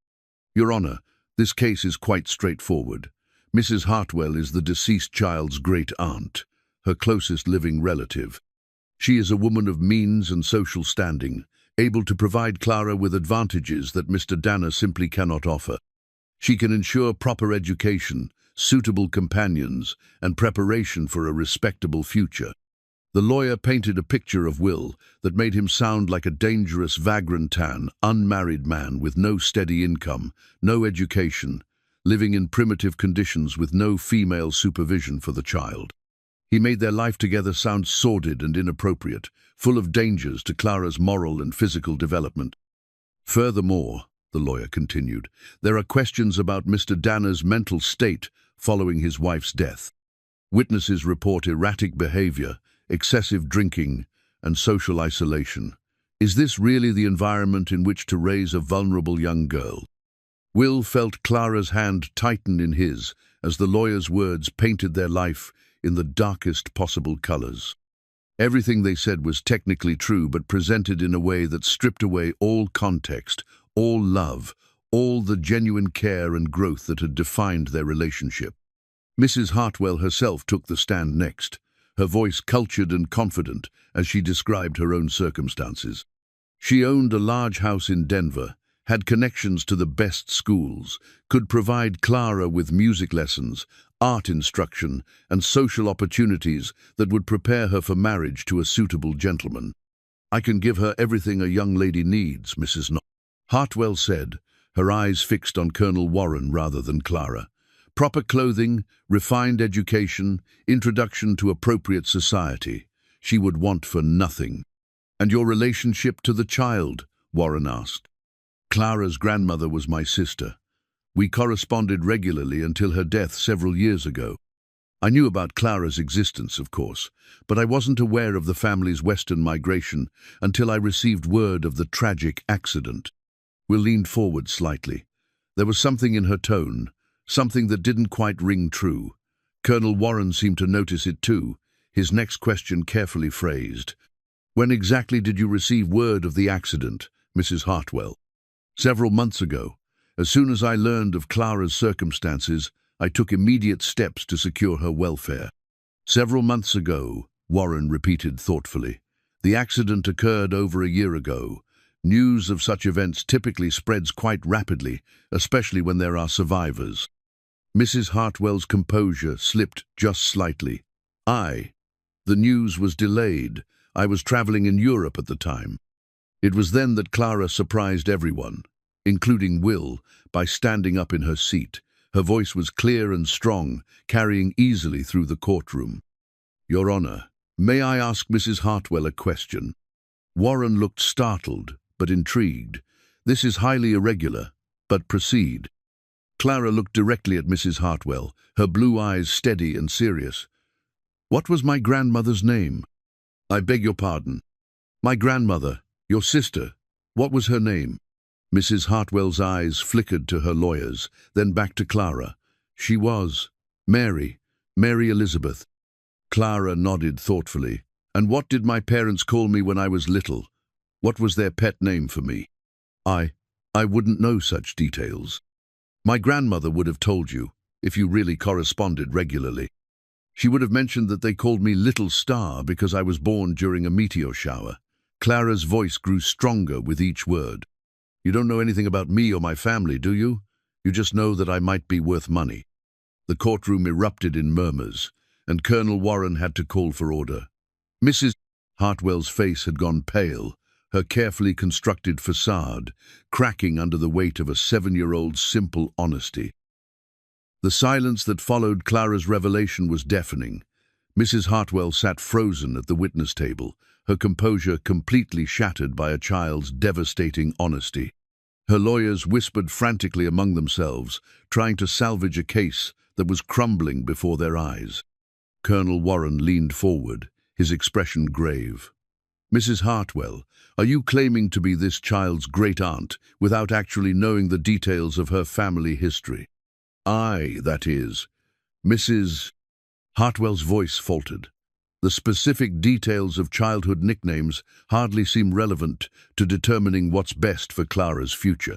"Your Honor, this case is quite straightforward. Mrs. Hartwell is the deceased child's great-aunt, her closest living relative. She is a woman of means and social standing, able to provide Clara with advantages that Mr. Danner simply cannot offer. She can ensure proper education, suitable companions, and preparation for a respectable future." The lawyer painted a picture of Will that made him sound like a dangerous vagrantan, unmarried man with no steady income, no education, living in primitive conditions with no female supervision for the child. He made their life together sound sordid and inappropriate, full of dangers to Clara's moral and physical development. "Furthermore," the lawyer continued, "there are questions about Mr. Danner's mental state following his wife's death. Witnesses report erratic behavior, excessive drinking, and social isolation. Is this really the environment in which to raise a vulnerable young girl?" Will felt Clara's hand tighten in his as the lawyer's words painted their life in the darkest possible colors. Everything they said was technically true, but presented in a way that stripped away all context, all love, all the genuine care and growth that had defined their relationship. Mrs. Hartwell herself took the stand next, her voice cultured and confident as she described her own circumstances. She owned a large house in Denver, had connections to the best schools, could provide Clara with music lessons, art instruction, and social opportunities that would prepare her for marriage to a suitable gentleman. "I can give her everything a young lady needs," Mrs. Hartwell said, her eyes fixed on Colonel Warren rather than Clara. "Proper clothing, refined education, introduction to appropriate society. She would want for nothing." "And your relationship to the child?" Warren asked. "Clara's grandmother was my sister. We corresponded regularly until her death several years ago. I knew about Clara's existence, of course, but I wasn't aware of the family's western migration until I received word of the tragic accident." Will leaned forward slightly. There was something in her tone, something that didn't quite ring true. Colonel Warren seemed to notice it too, his next question carefully phrased. "When exactly did you receive word of the accident, Mrs. Hartwell?" "Several months ago. As soon as I learned of Clara's circumstances, I took immediate steps to secure her welfare." "Several months ago," Warren repeated thoughtfully. "The accident occurred over a year ago. News of such events typically spreads quite rapidly, especially when there are survivors." Mrs. Hartwell's composure slipped just slightly. The news was delayed. I was traveling in Europe at the time." It was then that Clara surprised everyone, including Will, by standing up in her seat. Her voice was clear and strong, carrying easily through the courtroom. "Your Honor, May I ask Mrs. Hartwell a question? Warren looked startled, but intrigued. This is highly irregular, but proceed. Clara looked directly at Mrs. Hartwell, her blue eyes steady and serious. What was my grandmother's name? I beg your pardon. My grandmother, your sister, what was her name? Mrs. Hartwell's eyes flickered to her lawyers, then back to Clara. She was Mary Elizabeth. Clara nodded thoughtfully. And what did my parents call me when I was little? What was their pet name for me? I wouldn't know such details. My grandmother would have told you, if you really corresponded regularly. She would have mentioned that they called me Little Star because I was born during a meteor shower. Clara's voice grew stronger with each word. You don't know anything about me or my family, do you? You just know that I might be worth money. The courtroom erupted in murmurs, and Colonel Warren had to call for order. Mrs. Hartwell's face had gone pale, her carefully constructed facade cracking under the weight of a 7-year-old's simple honesty. The silence that followed Clara's revelation was deafening. Mrs. Hartwell sat frozen at the witness table, her composure completely shattered by a child's devastating honesty. Her lawyers whispered frantically among themselves, trying to salvage a case that was crumbling before their eyes. Colonel Warren leaned forward, his expression grave. Mrs. Hartwell, are you claiming to be this child's great-aunt without actually knowing the details of her family history? That is. Mrs. Hartwell's voice faltered. The specific details of childhood nicknames hardly seem relevant to determining what's best for Clara's future.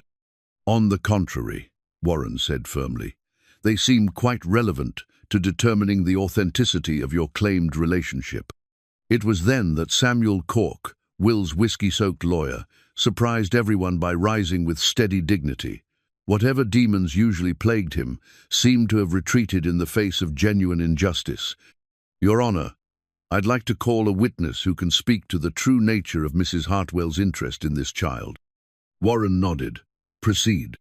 On the contrary, Warren said firmly, they seem quite relevant to determining the authenticity of your claimed relationship. It was then that Samuel Cork, Will's whiskey-soaked lawyer, surprised everyone by rising with steady dignity. Whatever demons usually plagued him seemed to have retreated in the face of genuine injustice. Your Honor, I'd like to call a witness who can speak to the true nature of Mrs. Hartwell's interest in this child. Warren nodded. Proceed.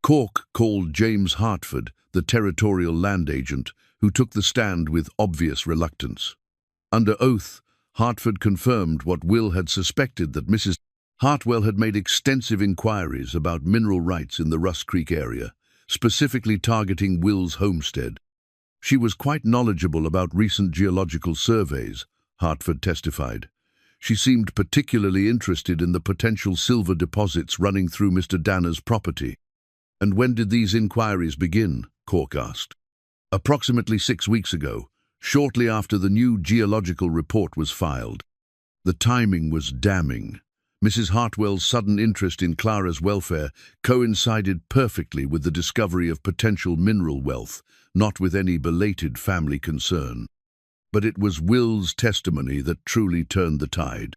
Cork called James Hartford, the territorial land agent, who took the stand with obvious reluctance. Under oath, Hartford confirmed what Will had suspected, that Mrs. Hartwell had made extensive inquiries about mineral rights in the Russ Creek area, specifically targeting Will's homestead. She was quite knowledgeable about recent geological surveys, Hartford testified. She seemed particularly interested in the potential silver deposits running through Mr. Danner's property. And when did these inquiries begin? Cork asked. Approximately 6 weeks ago, shortly after the new geological report was filed. The timing was damning. Mrs. Hartwell's sudden interest in Clara's welfare coincided perfectly with the discovery of potential mineral wealth, not with any belated family concern. But it was Will's testimony that truly turned the tide.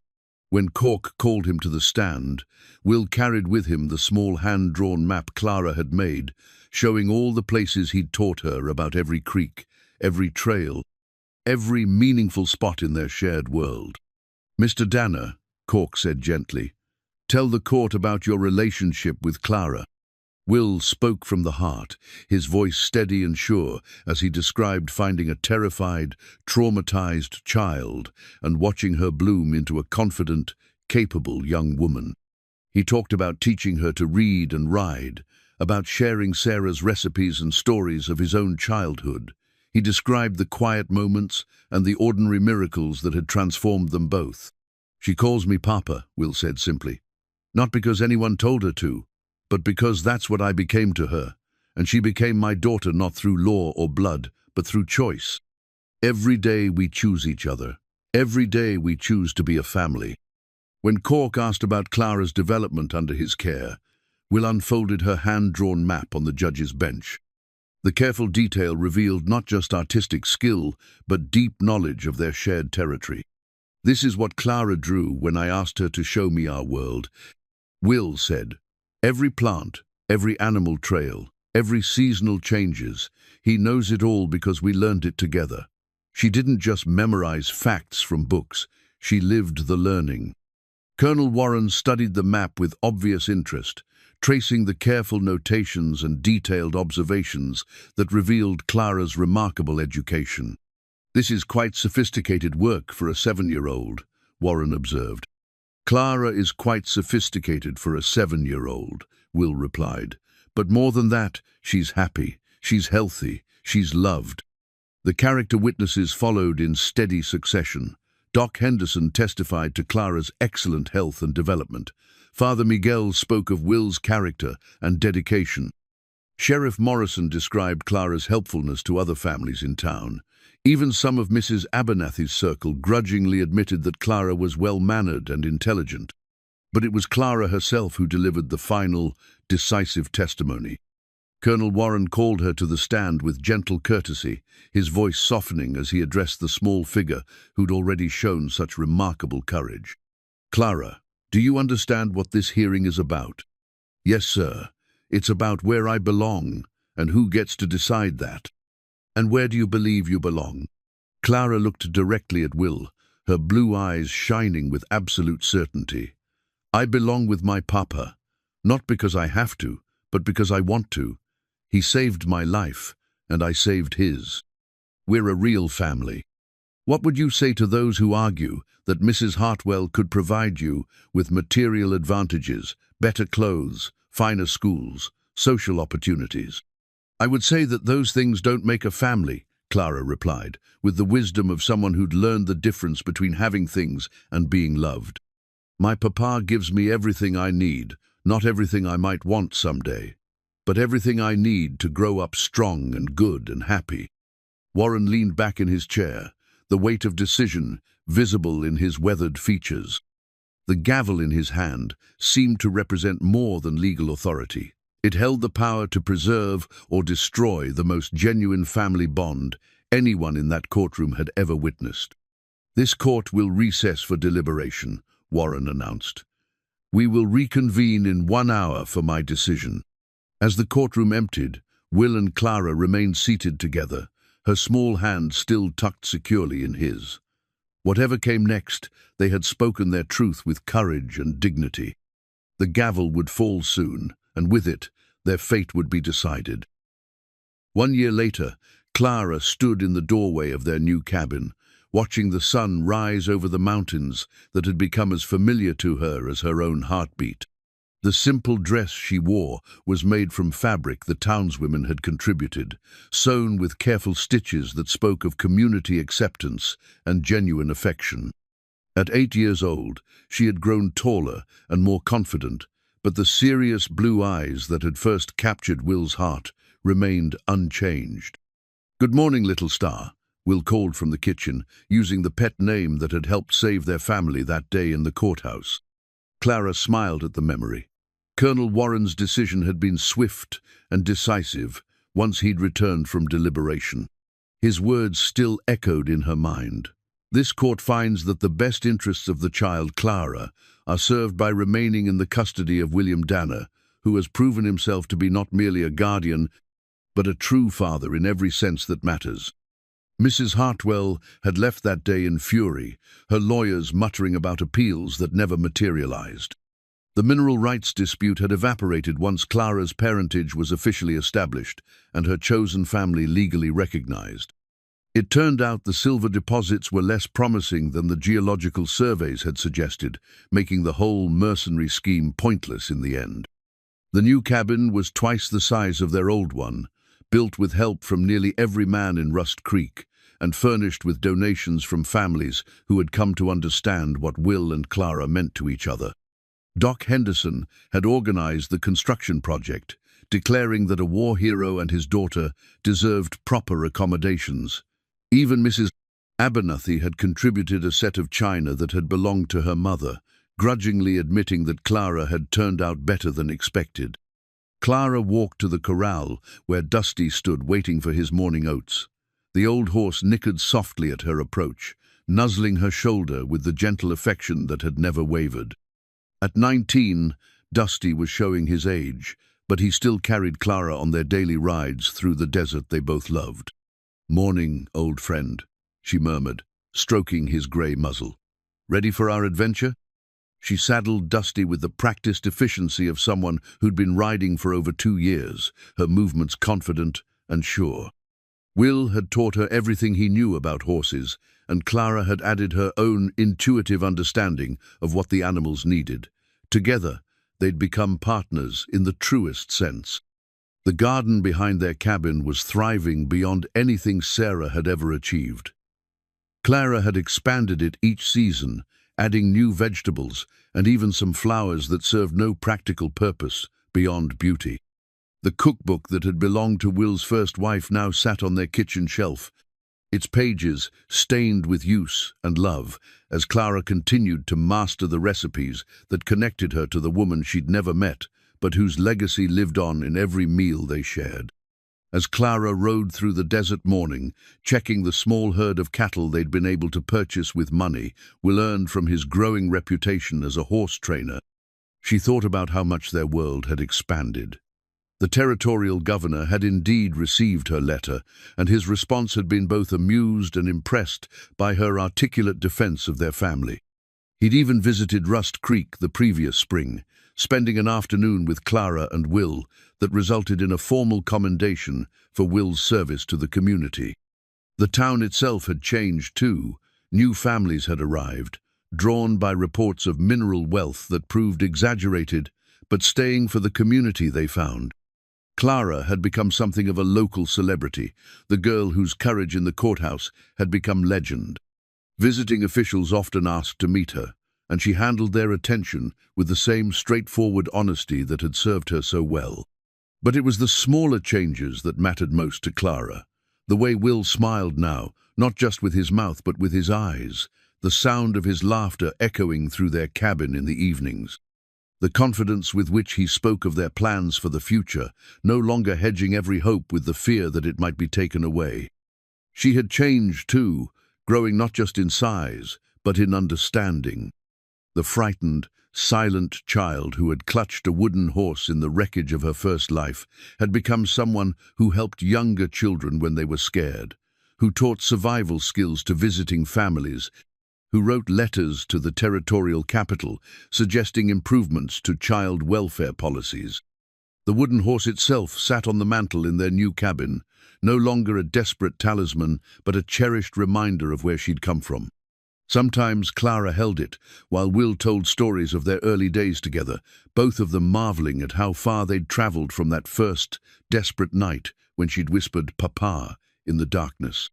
When Cork called him to the stand, Will carried with him the small hand-drawn map Clara had made, showing all the places he'd taught her about every creek, every trail, every meaningful spot in their shared world. Mr. Danner, Cork said gently, tell the court about your relationship with Clara. Will spoke from the heart, his voice steady and sure as he described finding a terrified, traumatized child and watching her bloom into a confident, capable young woman. He talked about teaching her to read and ride, about sharing Sarah's recipes and stories of his own childhood. He described the quiet moments and the ordinary miracles that had transformed them both. She calls me Papa, Will said simply. Not because anyone told her to, but because that's what I became to her, and she became my daughter not through law or blood, but through choice. Every day we choose each other. Every day we choose to be a family. When Cork asked about Clara's development under his care, Will unfolded her hand-drawn map on the judge's bench. The careful detail revealed not just artistic skill, but deep knowledge of their shared territory. This is what Clara drew when I asked her to show me our world. Will said, every plant, every animal trail, every seasonal changes, he knows it all because we learned it together. She didn't just memorize facts from books, she lived the learning. Colonel Warren studied the map with obvious interest, tracing the careful notations and detailed observations that revealed Clara's remarkable education. "This is quite sophisticated work for a 7-year-old, Warren observed. "Clara is quite sophisticated for a 7-year-old, Will replied. "But more than that, she's happy, she's healthy, she's loved." The character witnesses followed in steady succession. Doc Henderson testified to Clara's excellent health and development. Father Miguel spoke of Will's character and dedication. Sheriff Morrison described Clara's helpfulness to other families in town. Even some of Mrs. Abernathy's circle grudgingly admitted that Clara was well-mannered and intelligent. But it was Clara herself who delivered the final, decisive testimony. Colonel Warren called her to the stand with gentle courtesy, his voice softening as he addressed the small figure who'd already shown such remarkable courage. "Clara, do you understand what this hearing is about?" "Yes, sir. It's about where I belong, and who gets to decide that." "And where do you believe you belong?" Clara looked directly at Will, her blue eyes shining with absolute certainty. "I belong with my papa, not because I have to, but because I want to. He saved my life, and I saved his. We're a real family." "What would you say to those who argue that Mrs. Hartwell could provide you with material advantages, better clothes, finer schools, social opportunities?" "I would say that those things don't make a family," Clara replied, with the wisdom of someone who'd learned the difference between having things and being loved. "My papa gives me everything I need, not everything I might want someday, but everything I need to grow up strong and good and happy." Warren leaned back in his chair, the weight of decision visible in his weathered features. The gavel in his hand seemed to represent more than legal authority. It held the power to preserve or destroy the most genuine family bond anyone in that courtroom had ever witnessed. "This court will recess for deliberation," Warren announced. "We will reconvene in 1 hour for my decision." As the courtroom emptied, Will and Clara remained seated together, her small hand still tucked securely in his. Whatever came next, they had spoken their truth with courage and dignity. The gavel would fall soon, and with it, their fate would be decided. 1 year later, Clara stood in the doorway of their new cabin, watching the sun rise over the mountains that had become as familiar to her as her own heartbeat. The simple dress she wore was made from fabric the townswomen had contributed, sewn with careful stitches that spoke of community acceptance and genuine affection. At 8 years old, she had grown taller and more confident, but the serious blue eyes that had first captured Will's heart remained unchanged. "Good morning, little star," Will called from the kitchen, using the pet name that had helped save their family that day in the courthouse. Clara smiled at the memory. Colonel Warren's decision had been swift and decisive once he'd returned from deliberation. His words still echoed in her mind. "This court finds that the best interests of the child, Clara, are served by remaining in the custody of William Danner, who has proven himself to be not merely a guardian, but a true father in every sense that matters." Mrs. Hartwell had left that day in fury, her lawyers muttering about appeals that never materialized. The mineral rights dispute had evaporated once Clara's parentage was officially established and her chosen family legally recognized. It turned out the silver deposits were less promising than the geological surveys had suggested, making the whole mercenary scheme pointless in the end. The new cabin was twice the size of their old one, built with help from nearly every man in Rust Creek, and furnished with donations from families who had come to understand what Will and Clara meant to each other. Doc Henderson had organized the construction project, declaring that a war hero and his daughter deserved proper accommodations. Even Mrs. Abernathy had contributed a set of china that had belonged to her mother, grudgingly admitting that Clara had turned out better than expected. Clara walked to the corral where Dusty stood waiting for his morning oats. The old horse nickered softly at her approach, nuzzling her shoulder with the gentle affection that had never wavered. At 19, Dusty was showing his age, but he still carried Clara on their daily rides through the desert they both loved. "Morning, old friend," she murmured, stroking his grey muzzle. "Ready for our adventure?" She saddled Dusty with the practiced efficiency of someone who'd been riding for over 2 years, her movements confident and sure. Will had taught her everything he knew about horses, and Clara had added her own intuitive understanding of what the animals needed. Together, they'd become partners in the truest sense. The garden behind their cabin was thriving beyond anything Sarah had ever achieved. Clara had expanded it each season, adding new vegetables and even some flowers that served no practical purpose beyond beauty. The cookbook that had belonged to Will's first wife now sat on their kitchen shelf, its pages stained with use and love, as Clara continued to master the recipes that connected her to the woman she'd never met, but whose legacy lived on in every meal they shared. As Clara rode through the desert morning, checking the small herd of cattle they'd been able to purchase with money Will earned from his growing reputation as a horse trainer, she thought about how much their world had expanded. The territorial governor had indeed received her letter, and his response had been both amused and impressed by her articulate defense of their family. He'd even visited Rust Creek the previous spring, spending an afternoon with Clara and Will that resulted in a formal commendation for Will's service to the community. The town itself had changed too. New families had arrived, drawn by reports of mineral wealth that proved exaggerated, but staying for the community they found. Clara had become something of a local celebrity, the girl whose courage in the courthouse had become legend. Visiting officials often asked to meet her, and she handled their attention with the same straightforward honesty that had served her so well. But it was the smaller changes that mattered most to Clara. The way Will smiled now, not just with his mouth but with his eyes, the sound of his laughter echoing through their cabin in the evenings. The confidence with which he spoke of their plans for the future, no longer hedging every hope with the fear that it might be taken away. She had changed too, growing not just in size, but in understanding. The frightened, silent child who had clutched a wooden horse in the wreckage of her first life had become someone who helped younger children when they were scared, who taught survival skills to visiting families, who wrote letters to the territorial capital suggesting improvements to child welfare policies. The wooden horse itself sat on the mantel in their new cabin, no longer a desperate talisman, but a cherished reminder of where she'd come from. Sometimes Clara held it, while Will told stories of their early days together, both of them marveling at how far they'd traveled from that first, desperate night when she'd whispered "Papa" in the darkness.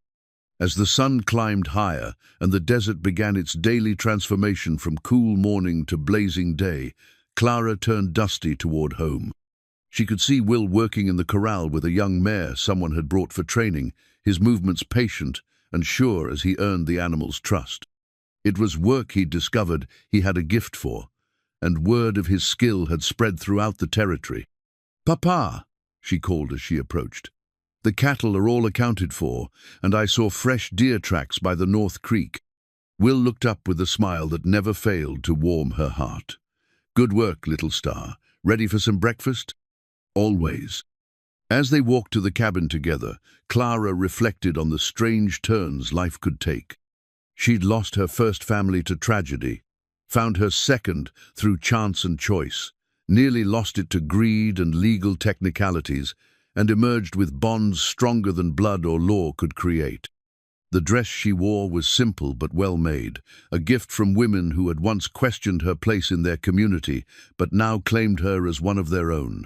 As the sun climbed higher and the desert began its daily transformation from cool morning to blazing day, Clara turned dusty toward home. She could see Will working in the corral with a young mare someone had brought for training, his movements patient and sure as he earned the animal's trust. It was work he'd discovered he had a gift for, and word of his skill had spread throughout the territory. "Papa," she called as she approached. "The cattle are all accounted for, and I saw fresh deer tracks by the North Creek." Will looked up with a smile that never failed to warm her heart. "Good work, little star. Ready for some breakfast?" "Always." As they walked to the cabin together, Clara reflected on the strange turns life could take. She'd lost her first family to tragedy, found her second through chance and choice, nearly lost it to greed and legal technicalities, and emerged with bonds stronger than blood or law could create. The dress she wore was simple but well made, a gift from women who had once questioned her place in their community, but now claimed her as one of their own.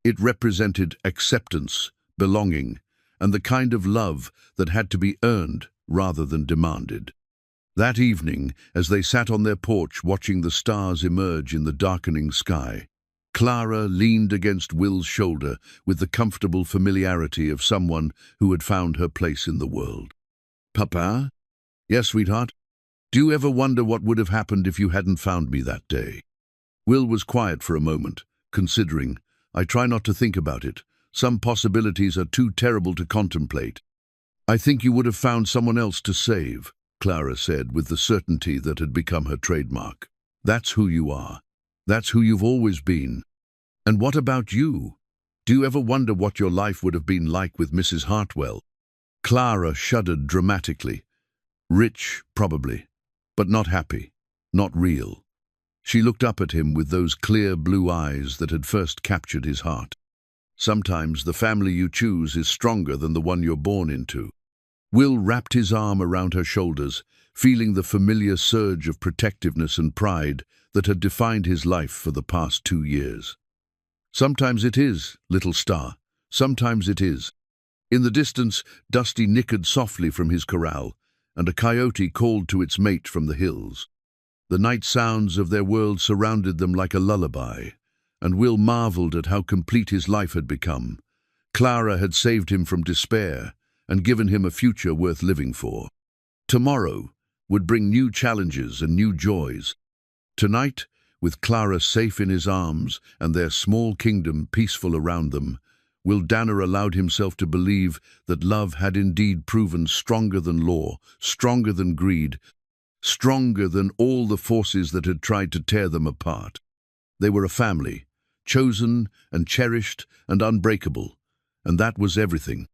It represented acceptance, belonging, and the kind of love that had to be earned rather than demanded. That evening, as they sat on their porch watching the stars emerge in the darkening sky, Clara leaned against Will's shoulder with the comfortable familiarity of someone who had found her place in the world. "Papa?" "Yes, sweetheart?" "Do you ever wonder what would have happened if you hadn't found me that day?" Will was quiet for a moment, considering. "I try not to think about it. Some possibilities are too terrible to contemplate." "I think you would have found someone else to save," Clara said with the certainty that had become her trademark. "That's who you are. That's who you've always been. And what about you? Do you ever wonder what your life would have been like with Mrs. Hartwell?" Clara shuddered dramatically. Rich, probably, but not happy, not real. She looked up at him with those clear blue eyes that had first captured his heart. Sometimes the family you choose is stronger than the one you're born into. Will wrapped his arm around her shoulders, feeling the familiar surge of protectiveness and pride that had defined his life for the past 2 years. Sometimes it is, little star. Sometimes it is. In the distance, Dusty nickered softly from his corral, and a coyote called to its mate from the hills. The night sounds of their world surrounded them like a lullaby, and Will marveled at how complete his life had become. Clara had saved him from despair and given him a future worth living for. Tomorrow would bring new challenges and new joys. Tonight, with Clara safe in his arms and their small kingdom peaceful around them, Will Danner allowed himself to believe that love had indeed proven stronger than law, stronger than greed, stronger than all the forces that had tried to tear them apart. They were a family, chosen and cherished and unbreakable, and that was everything.